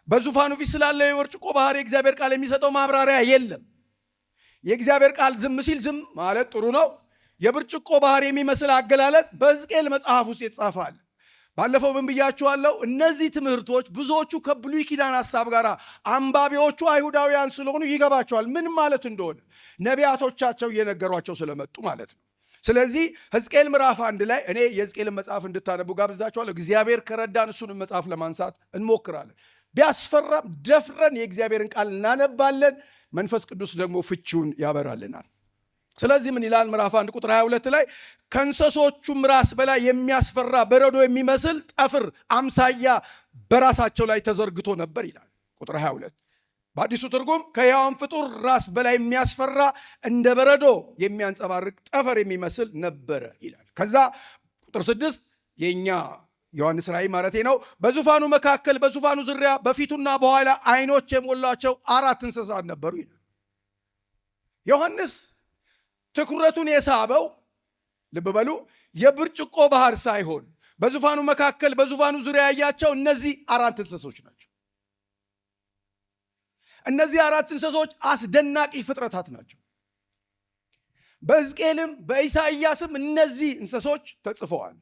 በዙፋኑ ፊት ስላለው የብርጭቆ ባህር የእግዚአብሔር ቃል የሚሰጠው ማብራሪያ የለም። የእግዚአብሔር ቃል ዝም ሲል ዝም ማለት ጥሩ ነው። የብርጭቆ ባህር የሚመስል አገላለጽ በሕዝቅኤል መጽሐፍ ውስጥ የተጻፋል። ባለፈው ምን ብያችኋለሁ? እነዚህ ትምህርቶች ብዙዎቹ ከብሉይ ኪዳን ሐሳብ ጋር አንባቢዎቹ አይሁዳውያን ስለሆኑ ይገባቸዋል ምን ማለት እንደሆነ ነቢያቶቻቸው እየነገሯቸው ስለመጡ ማለት ነው። ስለዚህ ሕዝቅኤል ምዕራፍ 1 ላይ እኔ የሕዝቅኤልን መጽሐፍ እንድታነቡ ጋብዛችኋለሁ። እግዚአብሔር ከረዳን እሱንም መጽሐፍ ለማንሳት እንሞክራለን። ቢያስፈራም ደፍረን የእግዚአብሔርን ቃል እናነባለን። መንፈስ ቅዱስ ደግሞ ፍቺውን ያበራልናል። ስለዚህ ምን ይላል? ምዕራፍ 1 ቁጥር 22 ላይ ከእንስሶቹም ራስ በላይ የሚያስፈራ በረዶ የሚመስል ጠፍር አምሳያ በራሳቸው ላይ ተዘርግቶ ነበር ይላል። ቁጥር 22 በአዲሱ ትርጉም ከሕያዋን ፍጡር ራስ በላይ የሚያስፈራ እንደ በረዶ የሚያንጸባርቅ ጠፈር የሚመስል ነበረ ይላል። ከዛ ቁጥር 6 የኛ ዮሐንስ ራእይ ማለቴ ነው። በዙፋኑ መካከል በዙፋኑ ዙሪያ በፊቱና በኋላ ዓይኖች የሞላቸው 4 እንስሳት ነበሩ ይላል። ዮሐንስ ትኩረቱን የሳበው ልብ በሉ የብርጭቆ ባህር ሳይሆን በዙፋኑ መካከል በዙፋኑ ዙሪያ ያያቸው እነዚህ 4 እንስሶች ናቸው። እነዚህ 4 እንስሶች አስደናቂ ፍጥረታት ናቸው። በሕዝቅኤልም በኢሳይያስም እነዚህ እንስሶች ተጽፈዋል።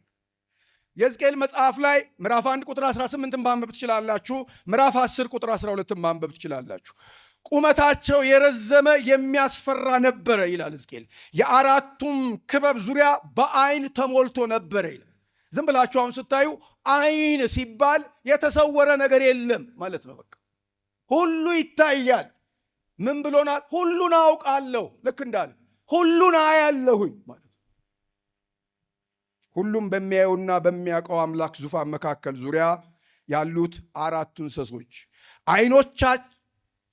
የሕዝቅኤል መጽሐፍ ላይ ምዕራፍ 1 ቁጥር 18 ማንበብ ትችላላችሁ። ምዕራፍ 10 ቁጥር 12 ማንበብ ትችላላችሁ። ቁመታቸው የረዘመ የሚያስፈራ ነበረ ይላል ሕዝቅኤል። የ4ቱም ክበብ ዙሪያ በዓይን ተሞልቶ ነበረ ይላል። ዝም ብላችሁ አሁን ስታዩ ዓይን ሲባል የተሰወረ ነገር የለም ማለት ነው። በቃ ሁሉ ይታያል። ምን ብሎናል? ሁሉን አውቃለሁ። ልክ እንዳለ ሁሉን አያለሁኝ ማለት ነው። ሁሉም በሚያየውና በሚያውቀው አምላክ ዙፋን መካከል ዙሪያ ያሉት 4ቱ እንስሶች ዓይኖቻቸው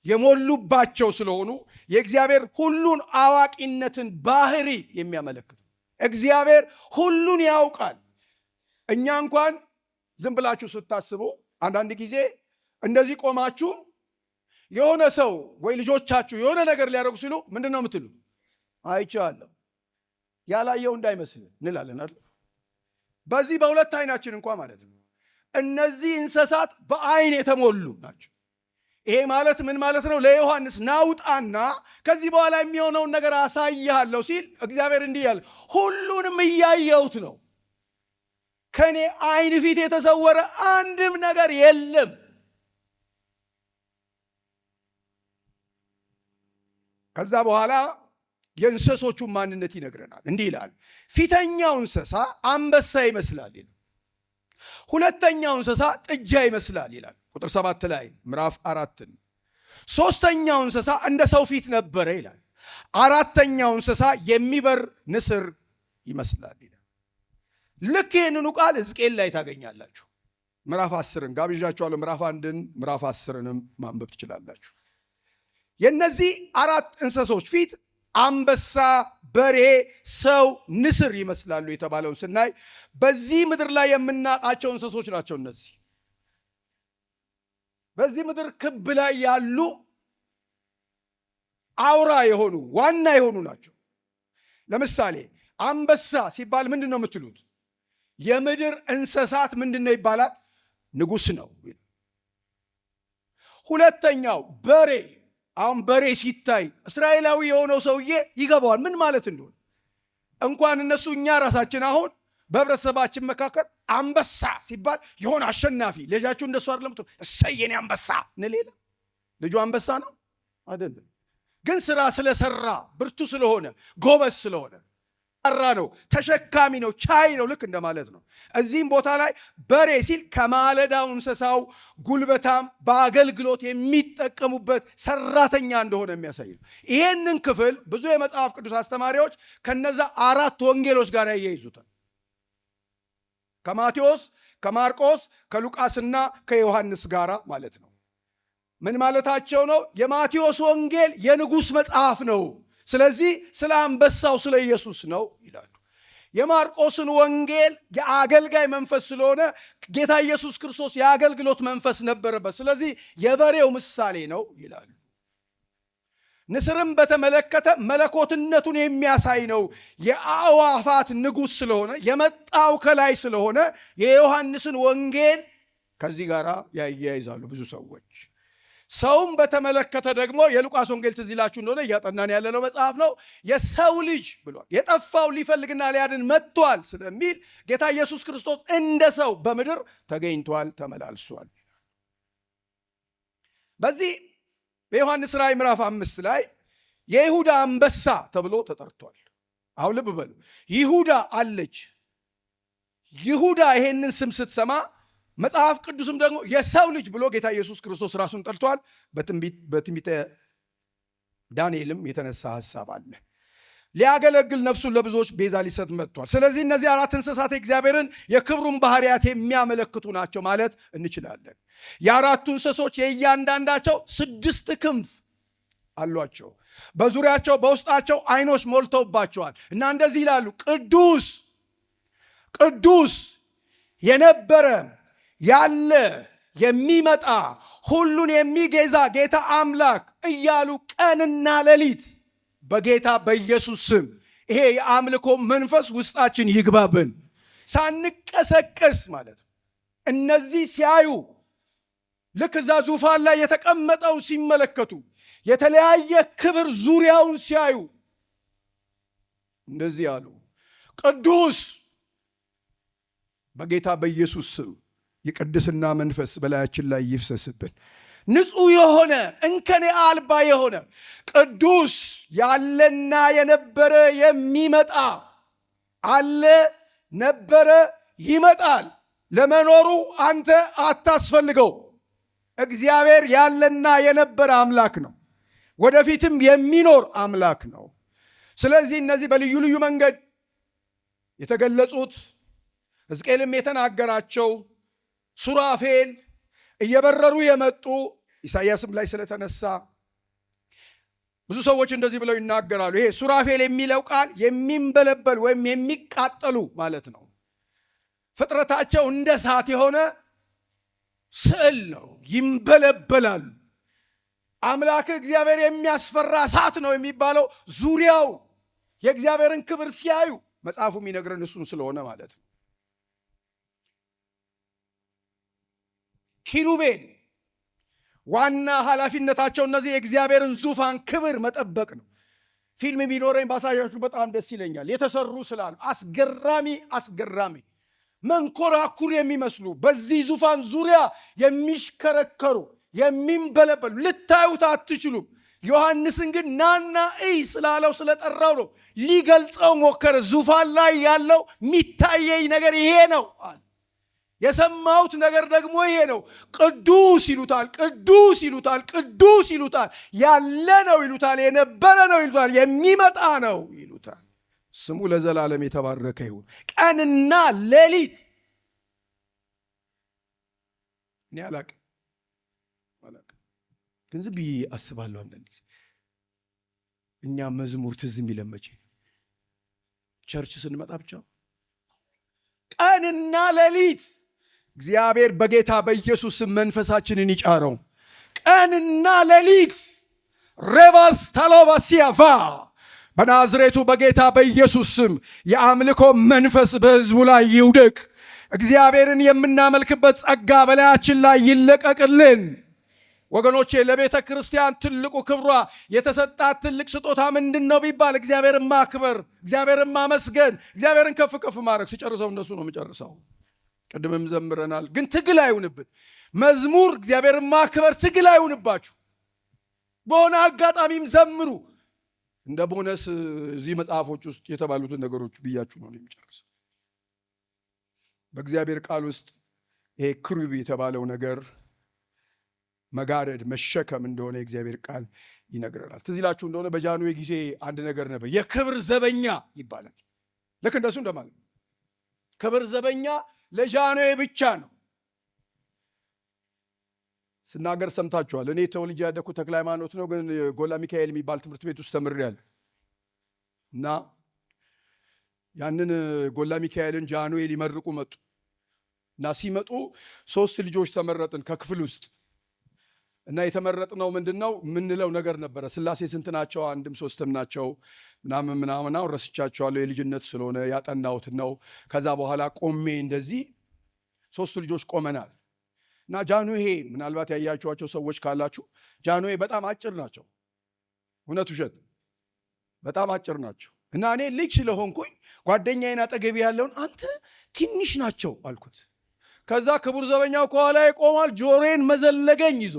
የሞሉባቸው ስለሆኑ የእግዚአብሔር ሁሉን አዋቂነትን ባህሪ የሚያመለክት እግዚአብሔር ሁሉን ያውቃል። እኛ እንኳን ዝም ብላችሁ ስታስቡ አንዳንድ ጊዜ እንደዚህ ቆማችሁ የሆነ ሰው ወይ ልጆቻችሁ የሆነ ነገር ሊያደርጉ ሲሉ ምንድን ነው የምትሉ? አይቻለሁ ያላየው እንዳይመስል እንላለን አይደል? በዚህ በሁለት ዓይናችን እንኳን ማለት ነው። እነዚህ እንስሳት በዓይን የተሞሉ ናቸው። ይሄ ማለት ምን ማለት ነው? ለዮሐንስ ናውጣና ከዚህ በኋላ የሚሆነውን ነገር አሳይሃለሁ ሲል እግዚአብሔር እንዲህ ያለ ሁሉንም እያየሁት ነው። ከኔ ዓይን ፊት የተሰወረ አንድም ነገር የለም። ከዛ በኋላ የእንስሶቹን ማንነት ይነግረናል። እንዲህ ይላል፣ ፊተኛው እንስሳ አንበሳ ይመስላል ይላል። ሁለተኛው እንስሳ ጥጃ ይመስላል ይላል ቁጥር 7 ላይ ምዕራፍ 4። ሶስተኛው እንስሳ እንደ ሰው ፊት ነበረ ይላል። አራተኛው እንስሳ የሚበር ንስር ይመስላል ይላል። ልክ ይህንኑ ቃል ሕዝቅኤል ላይ ታገኛላችሁ። ምዕራፍ 10ን ጋብዣችኋለሁ። ምዕራፍ 1ን ምዕራፍ 10ንም ማንበብ ትችላላችሁ። የነዚህ 4 እንስሶች ፊት አንበሳ፣ በሬ፣ ሰው፣ ንስር ይመስላሉ የተባለውን ስናይ በዚህ ምድር ላይ የምናውቃቸው እንስሶች ናቸው። እነዚህ በዚህ ምድር ክብ ላይ ያሉ አውራ የሆኑ ዋና የሆኑ ናቸው። ለምሳሌ አንበሳ ሲባል ምንድን ነው የምትሉት? የምድር እንስሳት ምንድን ነው ይባላል? ንጉሥ ነው። ሁለተኛው በሬ። አሁን በሬ ሲታይ እስራኤላዊ የሆነው ሰውዬ ይገባዋል ምን ማለት እንደሆነ። እንኳን እነሱ እኛ ራሳችን አሁን በህብረተሰባችን መካከል አንበሳ ሲባል የሆነ አሸናፊ ልጃችሁ እንደሱ አይደለም እሰየኔ አንበሳ ንሌላ ልጁ አንበሳ ነው አይደለም። ግን ስራ ስለሰራ ብርቱ ስለሆነ ጎበዝ ስለሆነ ነው፣ ተሸካሚ ነው፣ ቻይ ነው፣ ልክ እንደማለት ነው። እዚህም ቦታ ላይ በሬ ሲል ከማለዳው እንስሳው ጉልበታም በአገልግሎት የሚጠቀሙበት ሰራተኛ እንደሆነ የሚያሳይ ነው። ይሄንን ክፍል ብዙ የመጽሐፍ ቅዱስ አስተማሪዎች ከነዛ 4 ወንጌሎች ጋር ያያይዙታል። ከማቴዎስ፣ ከማርቆስ፣ ከሉቃስና ከዮሐንስ ጋር ማለት ነው። ምን ማለታቸው ነው? የማቴዎስ ወንጌል የንጉሥ መጽሐፍ ነው፣ ስለዚህ ስለ አንበሳው ስለ ኢየሱስ ነው ይላሉ። የማርቆስን ወንጌል የአገልጋይ መንፈስ ስለሆነ ጌታ ኢየሱስ ክርስቶስ የአገልግሎት መንፈስ ነበረበት፣ ስለዚህ የበሬው ምሳሌ ነው ይላሉ። ንስርም በተመለከተ መለኮትነቱን የሚያሳይ ነው። የአእዋፋት ንጉሥ ስለሆነ የመጣው ከላይ ስለሆነ የዮሐንስን ወንጌል ከዚህ ጋር ያያይዛሉ ብዙ ሰዎች። ሰውም በተመለከተ ደግሞ የሉቃስ ወንጌል ትዝ ይላችሁ እንደሆነ እያጠናን ያለነው መጽሐፍ ነው። የሰው ልጅ ብሏል፣ የጠፋው ሊፈልግና ሊያድን መጥቷል ስለሚል ጌታ ኢየሱስ ክርስቶስ እንደ ሰው በምድር ተገኝቷል፣ ተመላልሷል። በዚህ በዮሐንስ ራእይ ምዕራፍ 5 ላይ የይሁዳ አንበሳ ተብሎ ተጠርቷል። አሁን ልብ በሉ፣ ይሁዳ አለች። ይሁዳ ይሄንን ስም ስትሰማ መጽሐፍ ቅዱስም ደግሞ የሰው ልጅ ብሎ ጌታ ኢየሱስ ክርስቶስ ራሱን ጠርቷል። በትንቢተ ዳንኤልም የተነሳ ሐሳብ አለ። ሊያገለግል ነፍሱን ለብዙዎች ቤዛ ሊሰጥ መጥቷል። ስለዚህ እነዚህ 4 እንስሳት እግዚአብሔርን የክብሩን ባህሪያት የሚያመለክቱ ናቸው ማለት እንችላለን። የ4ቱ እንስሶች የእያንዳንዳቸው 6 ክንፍ አሏቸው። በዙሪያቸው በውስጣቸው ዓይኖች ሞልተውባቸዋል እና እንደዚህ ይላሉ፣ ቅዱስ ቅዱስ የነበረ ያለ የሚመጣ ሁሉን የሚገዛ ጌታ አምላክ እያሉ ቀንና ሌሊት በጌታ በኢየሱስ ስም ይሄ የአምልኮ መንፈስ ውስጣችን ይግባብን ሳንቀሰቀስ ማለት ነው። እነዚህ ሲያዩ ልክ እዛ ዙፋን ላይ የተቀመጠውን ሲመለከቱ የተለያየ ክብር ዙሪያውን ሲያዩ እንደዚህ አሉ፣ ቅዱስ በጌታ በኢየሱስ ስም የቅድስና መንፈስ በላያችን ላይ ይፍሰስብን። ንጹሕ የሆነ እንከን አልባ የሆነ ቅዱስ ያለና የነበረ የሚመጣ አለ፣ ነበረ፣ ይመጣል። ለመኖሩ አንተ አታስፈልገው። እግዚአብሔር ያለና የነበረ አምላክ ነው፣ ወደፊትም የሚኖር አምላክ ነው። ስለዚህ እነዚህ በልዩ ልዩ መንገድ የተገለጹት ሕዝቅኤልም የተናገራቸው ሱራፌል እየበረሩ የመጡ ኢሳይያስም ላይ ስለተነሳ ብዙ ሰዎች እንደዚህ ብለው ይናገራሉ። ይሄ ሱራፌል የሚለው ቃል የሚንበለበል ወይም የሚቃጠሉ ማለት ነው። ፍጥረታቸው እንደ እሳት የሆነ ስዕል ነው፣ ይንበለበላሉ። አምላክ እግዚአብሔር የሚያስፈራ እሳት ነው የሚባለው ዙሪያው የእግዚአብሔርን ክብር ሲያዩ መጽሐፉ የሚነግረን እሱን ስለሆነ ማለት ነው። ኪሩቤል ዋና ኃላፊነታቸው እነዚህ የእግዚአብሔርን ዙፋን ክብር መጠበቅ ነው። ፊልም ቢኖረኝ ባሳያችሁ በጣም ደስ ይለኛል። የተሰሩ ስላሉ አስገራሚ መንኮራኩር የሚመስሉ በዚህ ዙፋን ዙሪያ የሚሽከረከሩ የሚንበለበሉ ልታዩት አትችሉም። ዮሐንስን ግን ናና እይ ስላለው ስለጠራው ነው ሊገልጸው ሞከረ። ዙፋን ላይ ያለው የሚታየኝ ነገር ይሄ ነው አለ። የሰማሁት ነገር ደግሞ ይሄ ነው። ቅዱስ ይሉታል፣ ቅዱስ ይሉታል፣ ቅዱስ ይሉታል፣ ያለ ነው ይሉታል፣ የነበረ ነው ይሉታል፣ የሚመጣ ነው ይሉታል። ስሙ ለዘላለም የተባረከ ይሁን። ቀንና ሌሊት እኔ አላቅም ግን ዝም ብዬ አስባለሁ። አንዳንድ ጊዜ እኛ መዝሙር ትዝ የሚለን መቼ ቸርች ስንመጣ ብቻ ቀንና ሌሊት እግዚአብሔር በጌታ በኢየሱስ መንፈሳችንን ይጫረው። ቀንና ሌሊት ሬባስ ታሎባሲያቫ በናዝሬቱ በጌታ በኢየሱስ ስም የአምልኮ መንፈስ በሕዝቡ ላይ ይውደቅ። እግዚአብሔርን የምናመልክበት ጸጋ በላያችን ላይ ይለቀቅልን። ወገኖቼ ለቤተ ክርስቲያን ትልቁ ክብሯ የተሰጣት ትልቅ ስጦታ ምንድን ነው ቢባል እግዚአብሔርን ማክበር፣ እግዚአብሔርን ማመስገን፣ እግዚአብሔርን ከፍ ከፍ ማድረግ። ሲጨርሰው እንደሱ ነው የሚጨርሰው። ቅድምም ዘምረናል። ግን ትግል አይሁንብን። መዝሙር እግዚአብሔርን ማክበር ትግል አይሁንባችሁ። በሆነ አጋጣሚም ዘምሩ። እንደ ቦነስ እዚህ መጽሐፎች ውስጥ የተባሉትን ነገሮች ብያችሁ ነው የሚጨርሰው። በእግዚአብሔር ቃል ውስጥ ይሄ ክሩብ የተባለው ነገር መጋረድ መሸከም እንደሆነ የእግዚአብሔር ቃል ይነግረናል። ትዝ ይላችሁ እንደሆነ በጃንሆይ ጊዜ አንድ ነገር ነበር፣ የክብር ዘበኛ ይባላል። ልክ እንደሱ እንደማለት ክብር ዘበኛ ለጃንሆይ ብቻ ነው። ስናገር ሰምታችኋል። እኔ ተወልጄ ያደግኩት ተክለ ሃይማኖት ነው፣ ግን ጎላ ሚካኤል የሚባል ትምህርት ቤት ውስጥ ተምሬያለሁ። እና ያንን ጎላ ሚካኤልን ጃንሆይ ሊመርቁ መጡ እና ሲመጡ 3 ልጆች ተመረጥን ከክፍል ውስጥ። እና የተመረጥነው ምንድነው ምንለው ነገር ነበረ፣ ስላሴ ስንት ናቸው? አንድም ሶስትም ናቸው ምናምን ረስቻቸዋለሁ፣ የልጅነት ስለሆነ ያጠናሁት ነው። ከዛ በኋላ ቆሜ እንደዚህ 3 ልጆች ቆመናል። እና ጃንሆይ ምናልባት ያያችኋቸው ሰዎች ካላችሁ ጃንሆይ በጣም አጭር ናቸው። እውነት ውሸት? በጣም አጭር ናቸው። እና እኔ ልጅ ስለሆንኩኝ ጓደኛዬን አጠገቤ ያለውን አንተ ትንሽ ናቸው አልኩት። ከዛ ክቡር ዘበኛው ከኋላ ይቆማል፣ ጆሮዬን መዘለገኝ ይዞ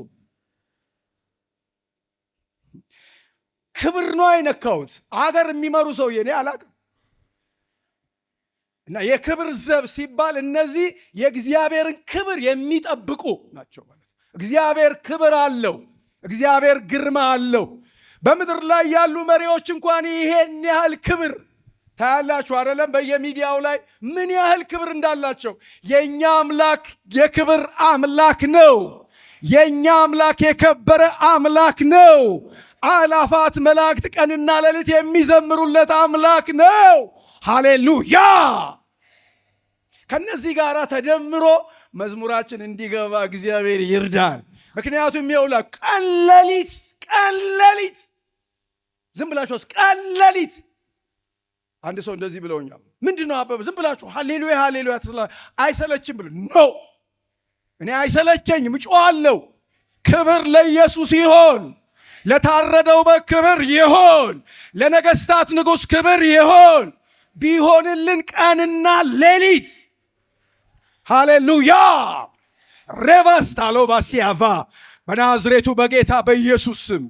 ክብር ነው አይነካውት። አገር የሚመሩ ሰውዬ እኔ አላቅም። እና የክብር ዘብ ሲባል እነዚህ የእግዚአብሔርን ክብር የሚጠብቁ ናቸው ማለት። እግዚአብሔር ክብር አለው፣ እግዚአብሔር ግርማ አለው። በምድር ላይ ያሉ መሪዎች እንኳን ይሄን ያህል ክብር ታያላችሁ አይደለም? በየሚዲያው ላይ ምን ያህል ክብር እንዳላቸው። የኛ አምላክ የክብር አምላክ ነው። የኛ አምላክ የከበረ አምላክ ነው። አላፋት መላእክት ቀንና ሌሊት የሚዘምሩለት አምላክ ነው። ሃሌሉያ! ከነዚህ ጋር ተደምሮ መዝሙራችን እንዲገባ እግዚአብሔር ይርዳን። ምክንያቱም ይውላ ቀን ሌሊት ዝም ብላችሁ ቀን ሌሊት አንድ ሰው እንደዚህ ብለውኛል። ምንድነው አበበ ዝም ብላችሁ ሃሌሉያ ሃሌሉያ አይሰለችም ብሎ ነው። እኔ አይሰለቸኝም፣ እጮሃለሁ። ክብር ለኢየሱስ ይሆን፣ ለታረደው በግ ክብር ይሆን፣ ለነገስታት ንጉሥ ክብር ይሆን። ቢሆንልን ቀንና ሌሊት ሃሌሉያ። ሬባስታሎ ባሲያቫ በናዝሬቱ በጌታ በኢየሱስ ስም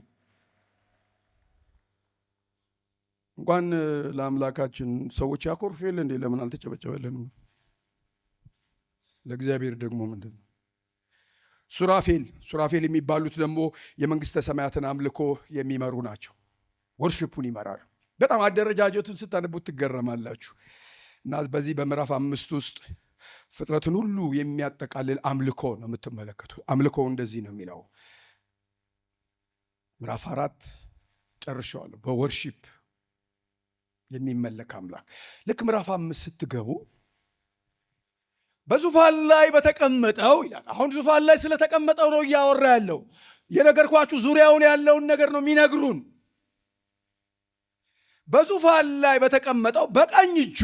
እንኳን ለአምላካችን ሰዎች ያኮርፍ የለ እንዴ? ለምን አልተጨበጨበልንም? ለእግዚአብሔር ደግሞ ምንድን ነው? ሱራፌል የሚባሉት ደግሞ የመንግስተ ሰማያትን አምልኮ የሚመሩ ናቸው። ወርሽፑን ይመራሉ። በጣም አደረጃጀቱን ስታነቡት ትገረማላችሁ። እና በዚህ በምዕራፍ 5 ውስጥ ፍጥረትን ሁሉ የሚያጠቃልል አምልኮ ነው የምትመለከቱ። አምልኮ እንደዚህ ነው የሚለው። ምዕራፍ 4 ጨርሻለሁ። በወርሺፕ የሚመለክ አምላክ። ልክ ምዕራፍ 5 ስትገቡ በዙፋን ላይ በተቀመጠው ይላል። አሁን ዙፋን ላይ ስለተቀመጠው ነው እያወራ ያለው። የነገርኳችሁ ዙሪያውን ያለውን ነገር ነው የሚነግሩን። በዙፋን ላይ በተቀመጠው በቀኝ እጁ፣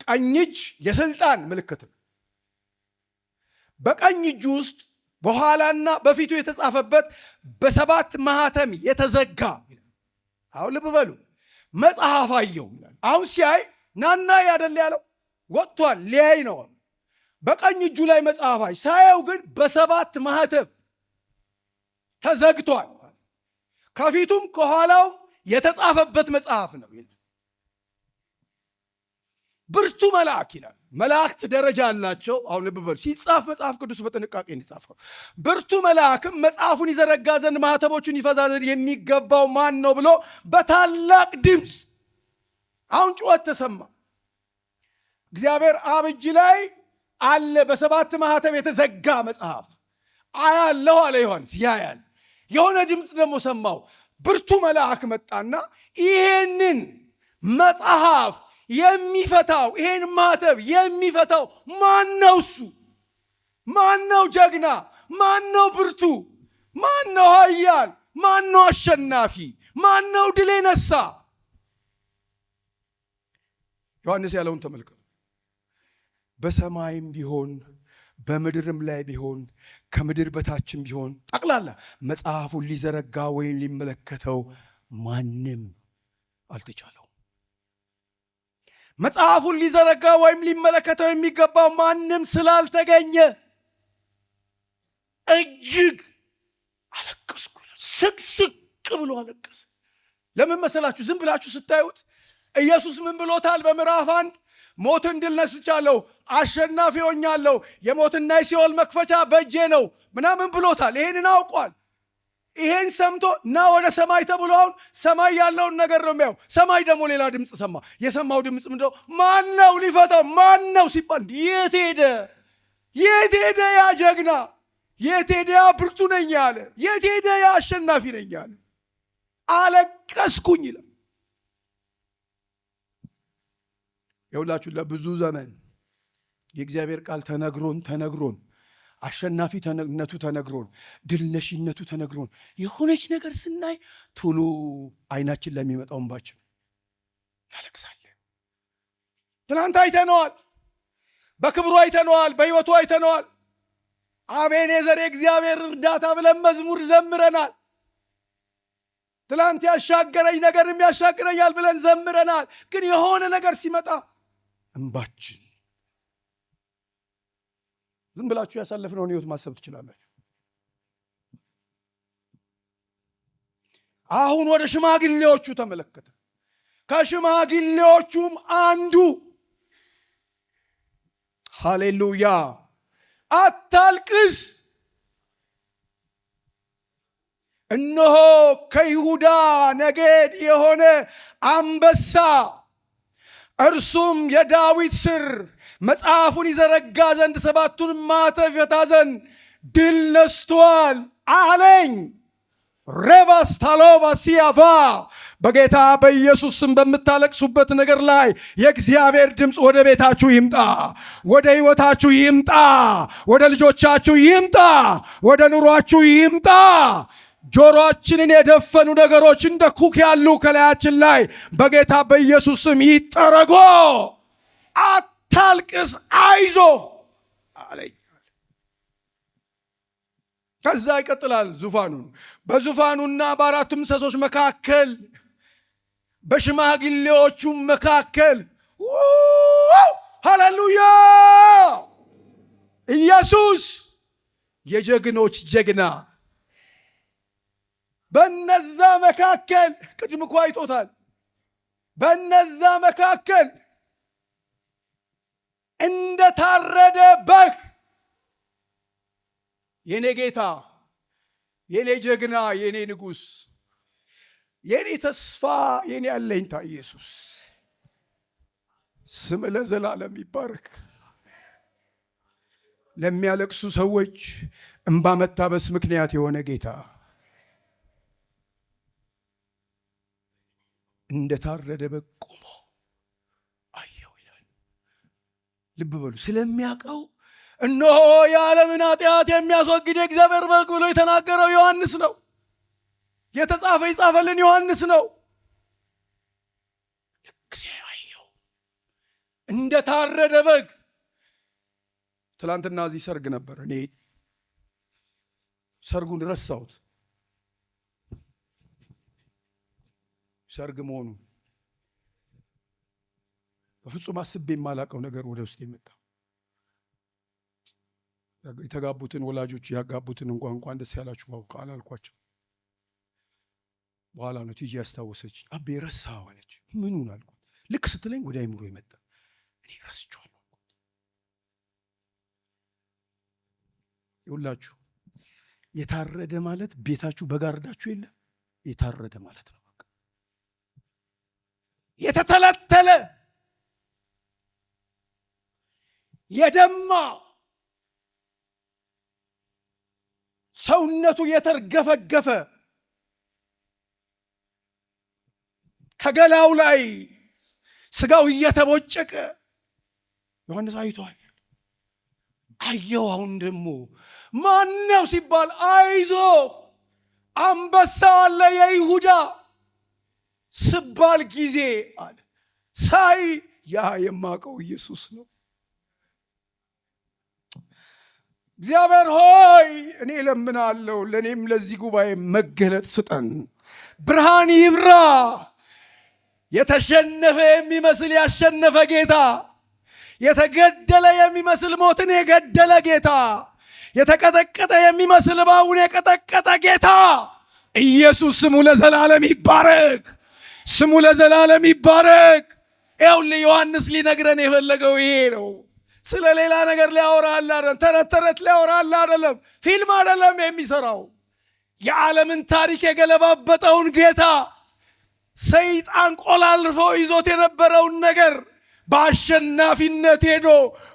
ቀኝ እጅ የስልጣን ምልክት ነው። በቀኝ እጁ ውስጥ በኋላና በፊቱ የተጻፈበት በ7 ማህተም የተዘጋ ይላል። አሁን ልብ በሉ። መጽሐፍ አየው ይላል። አሁን ሲያይ ናና ያደለ ያለው ወጥቷል፣ ሊያይ ነው። በቀኝ እጁ ላይ መጽሐፍ አይ ሳየው ግን በ7 ማህተም ተዘግቷል። ከፊቱም ከኋላው የተጻፈበት መጽሐፍ ነው ይላል። ብርቱ መልአክ ይላል። መላእክት ደረጃ አላቸው። አሁን ልብ በሉ። ሲጻፍ መጽሐፍ ቅዱስ በጥንቃቄ እንዲጻፈው። ብርቱ መልአክም መጽሐፉን ይዘረጋ ዘንድ ማህተቦቹን ይፈታ ዘንድ የሚገባው ማን ነው ብሎ በታላቅ ድምፅ አሁን ጩኸት ተሰማ። እግዚአብሔር አብ እጅ ላይ አለ በ7 ማህተም የተዘጋ መጽሐፍ አያለሁ አለ ዮሐንስ። ያያል። የሆነ ድምፅ ደግሞ ሰማው። ብርቱ መልአክ መጣና ይሄንን መጽሐፍ የሚፈታው ይሄን ማህተም የሚፈታው ማን ነው? እሱ ማን ነው? ጀግና ማን ነው? ብርቱ ማን ነው? ኃያል ማን ነው? አሸናፊ ማን ነው? ድል የነሳ ዮሐንስ ያለውን ተመልከቱ። በሰማይም ቢሆን በምድርም ላይ ቢሆን ከምድር በታችም ቢሆን ጠቅላላ መጽሐፉን ሊዘረጋ ወይም ሊመለከተው ማንም አልተቻለው። መጽሐፉን ሊዘረጋ ወይም ሊመለከተው የሚገባው ማንም ስላልተገኘ እጅግ አለቀስኩ። ስቅስቅ ብሎ አለቀሰ። ለምን መሰላችሁ? ዝም ብላችሁ ስታዩት ኢየሱስ ምን ብሎታል? በምዕራፍ 1 ሞትን ድል ነስቻለሁ፣ አሸናፊ ሆኛለሁ፣ የሞትና የሲኦል መክፈቻ በእጄ ነው ምናምን ብሎታል። ይሄንን አውቋል። ይሄን ሰምቶ ና ወደ ሰማይ ተብሎ አሁን ሰማይ ያለውን ነገር ነው የሚያው። ሰማይ ደግሞ ሌላ ድምፅ ሰማ። የሰማው ድምፅ ምንድነው? ማን ነው ሊፈታው? ማን ነው ሲባል የት ሄደ? የት ሄደ ያ ጀግና? የት ሄደ ያ ብርቱ ነኝ ያለ? የት ሄደ ያ አሸናፊ ነኝ ያለ? አለቀስኩኝ ይላል። የሁላችሁ ለብዙ ዘመን የእግዚአብሔር ቃል ተነግሮን አሸናፊነቱ ተነግሮን ድልነሽነቱ ተነግሮን የሆነች ነገር ስናይ ቶሎ አይናችን ለሚመጣው እንባችን ያለቅሳለን። ትናንት አይተነዋል፣ በክብሩ አይተነዋል፣ በሕይወቱ አይተነዋል። አቤኔዘር የእግዚአብሔር እርዳታ ብለን መዝሙር ዘምረናል። ትናንት ያሻገረኝ ነገርም ያሻገረኛል ብለን ዘምረናል። ግን የሆነ ነገር ሲመጣ እንባችን ዝም ብላችሁ ያሳለፍነውን ሕይወት ማሰብ ትችላላችሁ። አሁን ወደ ሽማግሌዎቹ ተመለከተ። ከሽማግሌዎቹም አንዱ ሃሌሉያ አታልቅስ፣ እነሆ ከይሁዳ ነገድ የሆነ አንበሳ እርሱም የዳዊት ሥር መጽሐፉን ይዘረጋ ዘንድ ሰባቱን ማዕተብ ይፈታ ዘንድ ድል ነስቷል አለኝ። ሬባስታሎቫ ሲያቫ በጌታ በኢየሱስ ስም በምታለቅሱበት ነገር ላይ የእግዚአብሔር ድምፅ ወደ ቤታችሁ ይምጣ፣ ወደ ሕይወታችሁ ይምጣ፣ ወደ ልጆቻችሁ ይምጣ፣ ወደ ኑሯችሁ ይምጣ። ጆሮአችንን የደፈኑ ነገሮች እንደ ኩክ ያሉ ከላያችን ላይ በጌታ በኢየሱስ ስም ይጠረጎ። አታልቅስ፣ አይዞ አለኝ። ከዛ ይቀጥላል። በዙፋኑና በአራቱ ምሰሶች መካከል በሽማግሌዎቹም መካከል ሃሌሉያ ኢየሱስ የጀግኖች ጀግና በነዛ መካከል ቅድም እኮ አይቶታል። በነዛ መካከል እንደ ታረደ በግ የኔ ጌታ፣ የኔ ጀግና፣ የኔ ንጉሥ፣ የኔ ተስፋ፣ የኔ አለኝታ ኢየሱስ ስም ለዘላለም ይባረክ። ለሚያለቅሱ ሰዎች እንባ መታበስ ምክንያት የሆነ ጌታ እንደ ታረደ በግ ቆሞ አየው ይላል። ልብ በሉ። ስለሚያውቀው እነሆ የዓለምን ኃጢአት የሚያስወግድ የእግዚአብሔር በግ ብሎ የተናገረው ዮሐንስ ነው። የተጻፈ ይጻፈልን ዮሐንስ ነው። ልክ አየው እንደ ታረደ በግ። ትላንትና እዚህ ሰርግ ነበር። እኔ ሰርጉን ረሳሁት። ሰርግ መሆኑ በፍጹም አስቤ የማላቀው ነገር ወደ ውስጥ የመጣ የተጋቡትን ወላጆች ያጋቡትን እንኳን ደስ ያላችሁ አላልኳቸው። በኋላ ነው ቲጂ ያስታወሰች። አቤ ረሳኸው አለች። ምኑን አልኳት። ልክ ስትለኝ ወደ አይምሮ የመጣ እኔ ረስቼዋለሁ። ይኸውላችሁ የታረደ ማለት ቤታችሁ በጋርዳችሁ የለ የታረደ ማለት ነው። በቃ የተተለተለ የደማ ሰውነቱ የተርገፈገፈ ከገላው ላይ ስጋው እየተቦጨቀ ዮሐንስ አይቷል። አየው። አሁን ደግሞ ማነው ሲባል አይዞ አንበሳ አለ የይሁዳ ስባል ጊዜ አለ ሳይ ያ የማውቀው ኢየሱስ ነው። እግዚአብሔር ሆይ እኔ ለምናለሁ፣ ለእኔም ለዚህ ጉባኤ መገለጥ ስጠን። ብርሃን ይብራ። የተሸነፈ የሚመስል ያሸነፈ ጌታ፣ የተገደለ የሚመስል ሞትን የገደለ ጌታ፣ የተቀጠቀጠ የሚመስል እባቡን የቀጠቀጠ ጌታ ኢየሱስ ስሙ ለዘላለም ይባረክ። ስሙ ለዘላለም ይባረክ። ይኸውልህ ዮሐንስ ሊነግረን የፈለገው ይሄ ነው። ስለ ሌላ ነገር ሊያወራል አይደለም። ተረት ተረት ሊያወራል አይደለም። ፊልም አይደለም የሚሰራው። የዓለምን ታሪክ የገለባበጠውን ጌታ ሰይጣን ቆላልፎ ይዞት የነበረውን ነገር በአሸናፊነት ሄዶ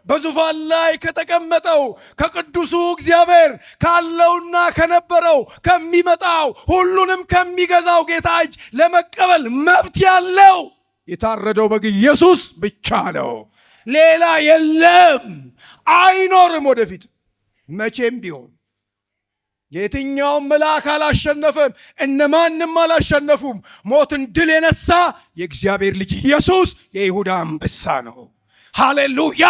በዙፋን ላይ ከተቀመጠው ከቅዱሱ እግዚአብሔር ካለውና ከነበረው ከሚመጣው ሁሉንም ከሚገዛው ጌታ እጅ ለመቀበል መብት ያለው የታረደው በግ ኢየሱስ ብቻ ነው። ሌላ የለም፣ አይኖርም ወደፊት መቼም ቢሆን። የትኛውም መልአክ አላሸነፈም፣ እነማንም አላሸነፉም። ሞትን ድል የነሳ የእግዚአብሔር ልጅ ኢየሱስ የይሁዳ አንበሳ ነው። ሃሌሉያ!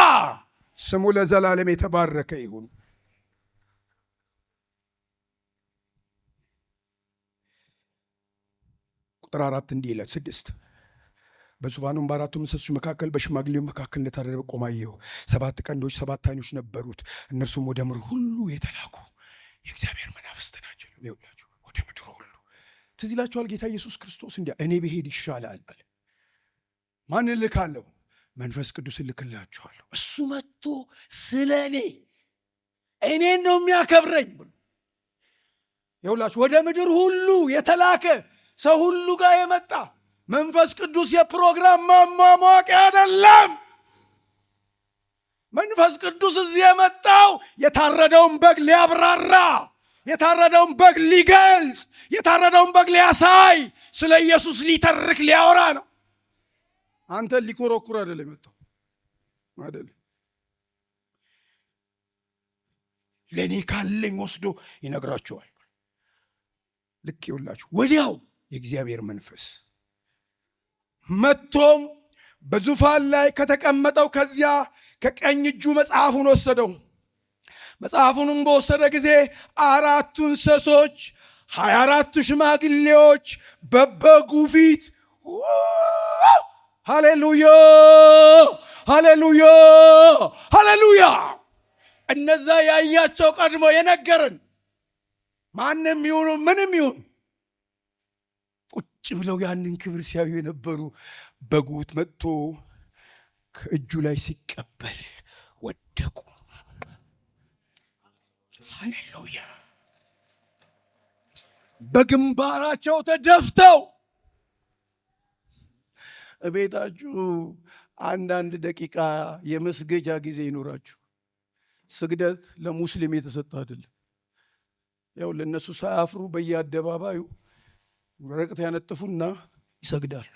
ስሙ ለዘላለም የተባረከ ይሁን። ቁጥር 4 እንዲህ ይላል 6 በዙፋኑም በአራቱ ምሰሶች መካከል በሽማግሌው መካከል እንደታረደ ቆሞ አየሁ። 7 ቀንዶች 7 ዓይኖች ነበሩት። እነርሱም ወደ ምድር ሁሉ የተላኩ የእግዚአብሔር መናፍስት ናቸው። ይኸውላችሁ ወደ ምድር ሁሉ ትዝ ይላችኋል ጌታ ኢየሱስ ክርስቶስ እንዲያ እኔ ብሄድ ይሻላል አለ። ማን እልካለሁ? መንፈስ ቅዱስ እልክላችኋለሁ። እሱ መጥቶ ስለ እኔን ነው የሚያከብረኝ ብሎ ይኸውላችሁ ወደ ምድር ሁሉ የተላከ ሰው ሁሉ ጋር የመጣ መንፈስ ቅዱስ የፕሮግራም ማሟሟቂያ አይደለም። መንፈስ ቅዱስ እዚህ የመጣው የታረደውን በግ ሊያብራራ፣ የታረደውን በግ ሊገልጽ፣ የታረደውን በግ ሊያሳይ፣ ስለ ኢየሱስ ሊተርክ ሊያወራ ነው። አንተ ሊኮረኩር አይደለም የመጣው አይደለም። ለእኔ ካለኝ ወስዶ ይነግራችኋል። ልክ ይውላችሁ ወዲያው የእግዚአብሔር መንፈስ መጥቶም በዙፋን ላይ ከተቀመጠው ከዚያ ከቀኝ እጁ መጽሐፉን ወሰደው። መጽሐፉንም በወሰደ ጊዜ 4 እንስሶች 24 ሽማግሌዎች በበጉ ፊት ሃሌሉያ ሃሌሉያ ሃሌሉያ። እነዛ ያያቸው ቀድሞ የነገረን ማንም ይሁኑ ምንም ይሁን ቁጭ ብለው ያንን ክብር ሲያዩ የነበሩ በጉት መጥቶ ከእጁ ላይ ሲቀበል ወደቁ። ሃሌሉያ። በግንባራቸው ተደፍተው። እቤታችሁ አንዳንድ ደቂቃ የመስገጃ ጊዜ ይኖራችሁ። ስግደት ለሙስሊም የተሰጠ አይደለም። ያው ለነሱ ሳያፍሩ በየአደባባዩ ወረቀት ያነጥፉና ይሰግዳሉ።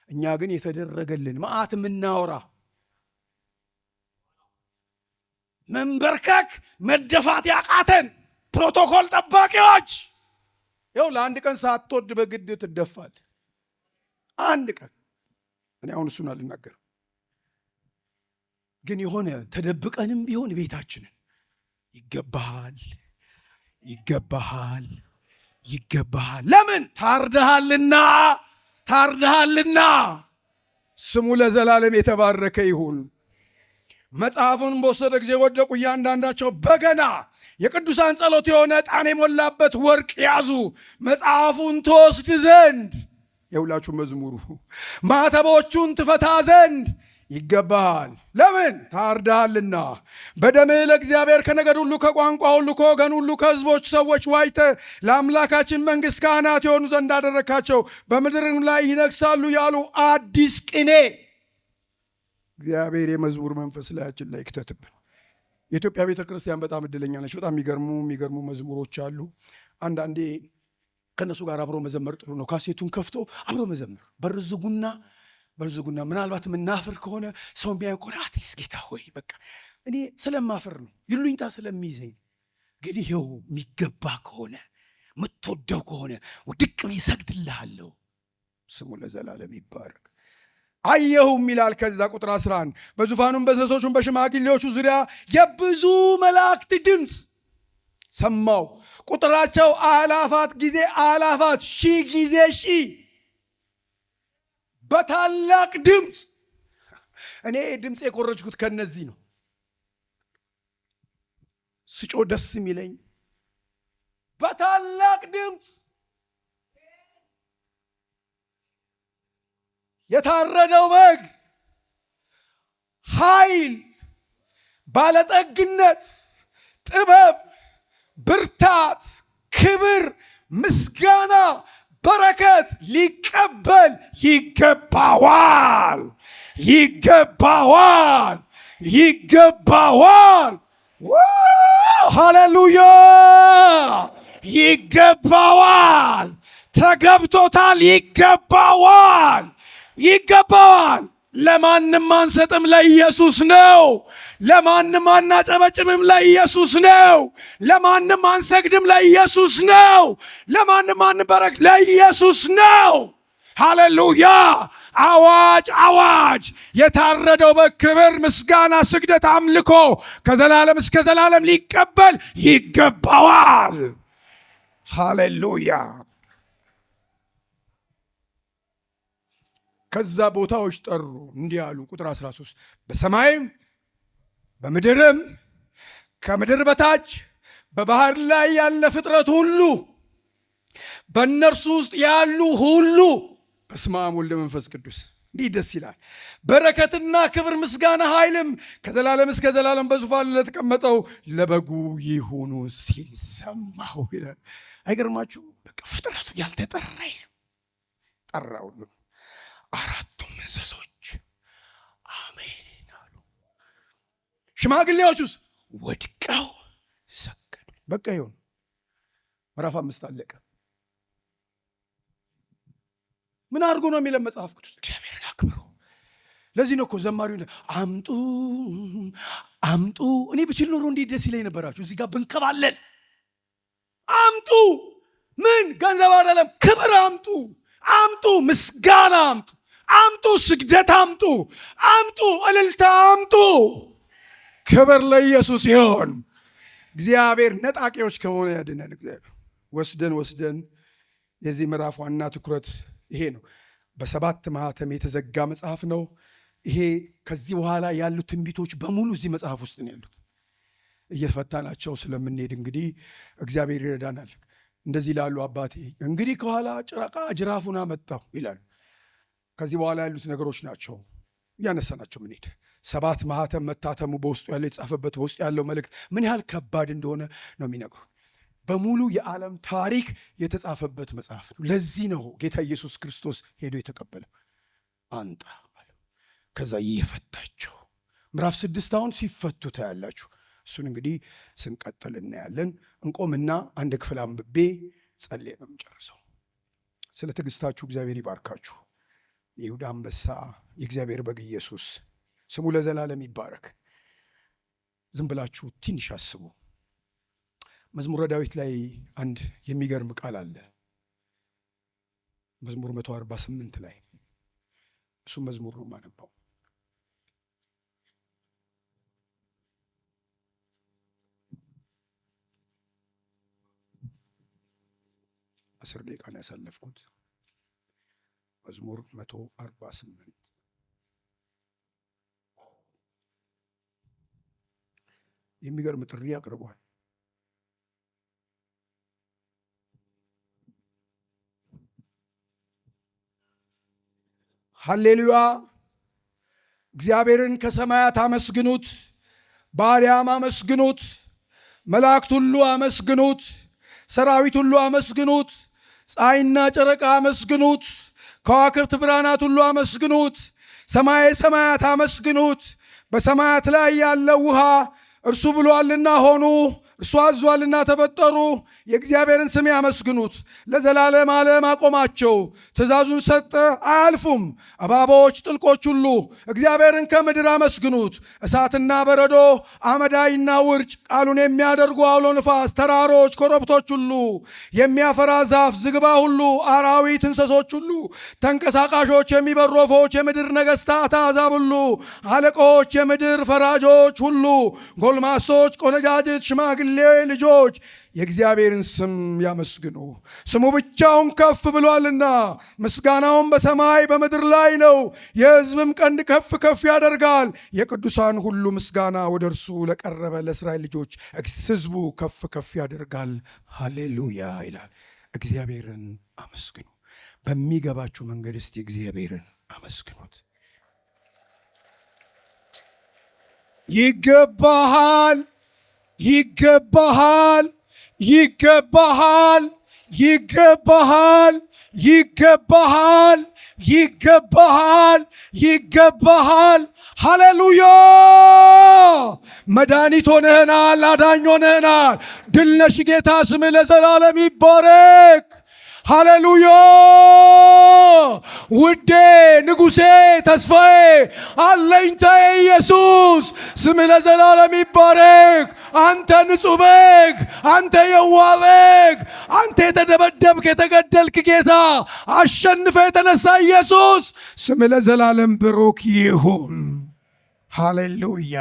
እኛ ግን የተደረገልን መዓት የምናወራ መንበርከክ መደፋት ያቃተን ፕሮቶኮል ጠባቂዎች። ያው ለአንድ ቀን ሳትወድ በግድ ትደፋል። አንድ ቀን እኔ አሁን እሱን አልናገርም፣ ግን የሆነ ተደብቀንም ቢሆን ቤታችንን ይገባሃል ይገባሃል ይገባሃል። ለምን? ታርደሃልና ታርደሃልና። ስሙ ለዘላለም የተባረከ ይሁን። መጽሐፉን በወሰደ ጊዜ ወደቁ። እያንዳንዳቸው በገና የቅዱሳን ጸሎት የሆነ ዕጣን የሞላበት ወርቅ ያዙ። መጽሐፉን ትወስድ ዘንድ የሁላችሁ መዝሙሩ ማተቦቹን ትፈታ ዘንድ ይገባሃል። ለምን? ታርደሃልና። በደምህ ለእግዚአብሔር ከነገድ ሁሉ ከቋንቋ ሁሉ ከወገን ሁሉ ከሕዝቦች ሰዎች ዋይተ ለአምላካችን መንግሥት ካህናት የሆኑ ዘንድ አደረግካቸው። በምድርም ላይ ይነግሳሉ ያሉ አዲስ ቅኔ። እግዚአብሔር የመዝሙር መንፈስ ላያችን ላይ ይክተትብን። የኢትዮጵያ ቤተ ክርስቲያን በጣም እድለኛ ነች። በጣም የሚገርሙ መዝሙሮች አሉ። አንዳንዴ ከእነሱ ጋር አብሮ መዘመር ጥሩ ነው። ካሴቱን ከፍቶ አብሮ መዘመር። በርዝጉና ምናልባት የምናፍር ከሆነ ሰው ቢያይ ከሆነ አትሊስት ጌታ ሆይ በቃ እኔ ስለማፍር ነው ይሉኝታ ስለሚይዘኝ፣ ግን ይኸው የሚገባ ከሆነ የምትወደው ከሆነ ውድቅ ይሰግድልሃለሁ። ስሙ ለዘላለም ይባረክ። አየሁም ይላል ከዛ ቁጥር 11 በዙፋኑም በእንስሶቹም በሽማግሌዎቹ ዙሪያ የብዙ መላእክት ድምፅ ሰማው። ቁጥራቸው አላፋት ጊዜ አላፋት፣ ሺህ ጊዜ ሺህ በታላቅ ድምፅ። እኔ ድምፅ የኮረጅኩት ከነዚህ ነው። ስጮ ደስ የሚለኝ በታላቅ ድምፅ የታረደው በግ ኃይል፣ ባለጠግነት፣ ጥበብ፣ ብርታት፣ ክብር፣ ምስጋና፣ በረከት ሊቀበል ይገባዋል። ይገባዋል። ይገባዋል። ሃሌሉያ! ይገባዋል። ተገብቶታል። ይገባዋል። ይገባዋል። ለማንም አንሰጥም፣ ለኢየሱስ ነው። ለማንም አናጨበጭብም፣ ለኢየሱስ ነው። ለማንም አንሰግድም፣ ለኢየሱስ ነው። ለማንም አንበረክ፣ ለኢየሱስ ነው። ሃሌሉያ! አዋጅ! አዋጅ! የታረደው በክብር፣ ምስጋና፣ ስግደት፣ አምልኮ ከዘላለም እስከ ዘላለም ሊቀበል ይገባዋል። ሃሌሉያ! ከዛ ቦታዎች ጠሩ፣ እንዲህ አሉ። ቁጥር 13 በሰማይም በምድርም ከምድር በታች በባህር ላይ ያለ ፍጥረት ሁሉ በእነርሱ ውስጥ ያሉ ሁሉ በስመ አብ ወወልድ ወመንፈስ ቅዱስ። እንዲህ ደስ ይላል። በረከትና ክብር፣ ምስጋና፣ ኃይልም ከዘላለም እስከ ዘላለም በዙፋኑ ለተቀመጠው ለበጉ ይሁኑ ሲል ሰማሁ ይላል። አይገርማችሁ? በቃ ፍጥረቱ ያልተጠራ ጠራ ሁሉ። አራቱም እንስሶች አሜን አሉ። ሽማግሌዎቹስ ወድቀው ሰገዱ። በቃ ይሁን። ምዕራፍ 5 አለቀ። ምን አድርጎ ነው የሚለን መጽሐፍ ቅዱስ? እግዚአብሔርን አክብሩ። ለዚህ ነው እኮ ዘማሪው አምጡ አምጡ። እኔ ብችል ኖሮ እንዴት ደስ ይለኝ ነበራችሁ። እዚህ ጋር ብንከባለን። አምጡ። ምን ገንዘብ አይደለም፣ ክብር አምጡ። አምጡ ምስጋና አምጡ። አምጡ ስግደት አምጡ። አምጡ እልልታ አምጡ። ክብር ለኢየሱስ ይሁን። እግዚአብሔር ነጣቂዎች ከሆነ ያድነን። እግዚአብሔር ወስደን የዚህ ምዕራፍ ዋና ትኩረት ይሄ ነው። በ7 ማኅተም የተዘጋ መጽሐፍ ነው ይሄ። ከዚህ በኋላ ያሉት ትንቢቶች በሙሉ እዚህ መጽሐፍ ውስጥ ነው ያሉት። እየፈታናቸው ስለምንሄድ እንግዲህ እግዚአብሔር ይረዳናል። እንደዚህ ላሉ አባቴ እንግዲህ ከኋላ ጭራቃ ጅራፉን አመጣው ይላሉ። ከዚህ በኋላ ያሉት ነገሮች ናቸው እያነሳናቸው ምንሄድ። 7 ማኅተም መታተሙ፣ በውስጡ ያለው የተጻፈበት፣ በውስጡ ያለው መልእክት ምን ያህል ከባድ እንደሆነ ነው የሚነግሩ። በሙሉ የዓለም ታሪክ የተጻፈበት መጽሐፍ ነው። ለዚህ ነው ጌታ ኢየሱስ ክርስቶስ ሄዶ የተቀበለው። አንጣ አለው። ከዛ እየፈታቸው ምዕራፍ 6 አሁን ሲፈቱ ታያላችሁ። እሱን እንግዲህ ስንቀጥል እናያለን። እንቆምና አንድ ክፍል አንብቤ ጸልዬ ነው የምጨርሰው። ስለ ትዕግስታችሁ እግዚአብሔር ይባርካችሁ። የይሁዳ አንበሳ የእግዚአብሔር በግ ኢየሱስ ስሙ ለዘላለም ይባረክ። ዝም ብላችሁ ትንሽ አስቡ። መዝሙረ ዳዊት ላይ አንድ የሚገርም ቃል አለ። መዝሙር 148 ላይ እሱ መዝሙር ነው የማነባው። አስር ደቂቃ ነው ያሳለፍኩት። መዝሙር 148 የሚገርም ጥሪ አቅርቧል። ሃሌሉያ! እግዚአብሔርን ከሰማያት አመስግኑት፣ በአርያም አመስግኑት፣ መላእክት ሁሉ አመስግኑት፣ ሰራዊት ሁሉ አመስግኑት፣ ፀሐይና ጨረቃ አመስግኑት፣ ከዋክብት ብርሃናት ሁሉ አመስግኑት፣ ሰማየ ሰማያት አመስግኑት። በሰማያት ላይ ያለው ውሃ እርሱ ብሎአልና ሆኑ፣ እርሱ አዟልና ተፈጠሩ። የእግዚአብሔርን ስም ያመስግኑት፣ ለዘላለም ዓለም አቆማቸው። ትእዛዙን ሰጠ አያልፉም። እባቦች፣ ጥልቆች ሁሉ እግዚአብሔርን ከምድር አመስግኑት። እሳትና በረዶ፣ አመዳይና ውርጭ፣ ቃሉን የሚያደርጉ አውሎ ንፋስ፣ ተራሮች፣ ኮረብቶች ሁሉ፣ የሚያፈራ ዛፍ፣ ዝግባ ሁሉ፣ አራዊት፣ እንስሶች ሁሉ፣ ተንቀሳቃሾች፣ የሚበሩ ወፎች፣ የምድር ነገሥታት፣ አሕዛብ ሁሉ፣ አለቆች፣ የምድር ፈራጆች ሁሉ፣ ጎልማሶች፣ ቆነጃጅት፣ ሽማግሌ ልጆች የእግዚአብሔርን ስም ያመስግኑ። ስሙ ብቻውን ከፍ ብሏልና ምስጋናውን በሰማይ በምድር ላይ ነው። የሕዝብም ቀንድ ከፍ ከፍ ያደርጋል። የቅዱሳን ሁሉ ምስጋና ወደ እርሱ ለቀረበ ለእስራኤል ልጆች ሕዝቡ ከፍ ከፍ ያደርጋል። ሃሌሉያ ይላል። እግዚአብሔርን አመስግኑ። በሚገባችሁ መንገድ እስቲ እግዚአብሔርን አመስግኑት። ይገባሃል፣ ይገባሃል፣ ይገባሃል፣ ይገባሃል፣ ይገባሃል፣ ይገባሃል፣ ይገባሃል። ሃሌሉያ! መድኃኒት ሆነህናል፣ አዳኝ ሆነህናል። ድል ነሽ ጌታ፣ ስምህ ለዘላለም ይባረክ። ሃሌሉያ! ውዴ፣ ንጉሴ፣ ተስፋዬ፣ አለኝታዬ ኢየሱስ ስምህ ለዘላለም ይባረክ። አንተ ንጹሕ በግ፣ አንተ የዋህ በግ፣ አንተ የተደበደብክ የተገደልክ ጌታ፣ አሸንፈ የተነሳ ኢየሱስ ስምህ ለዘላለም ብሩክ ይሁን። ሃሌሉያ!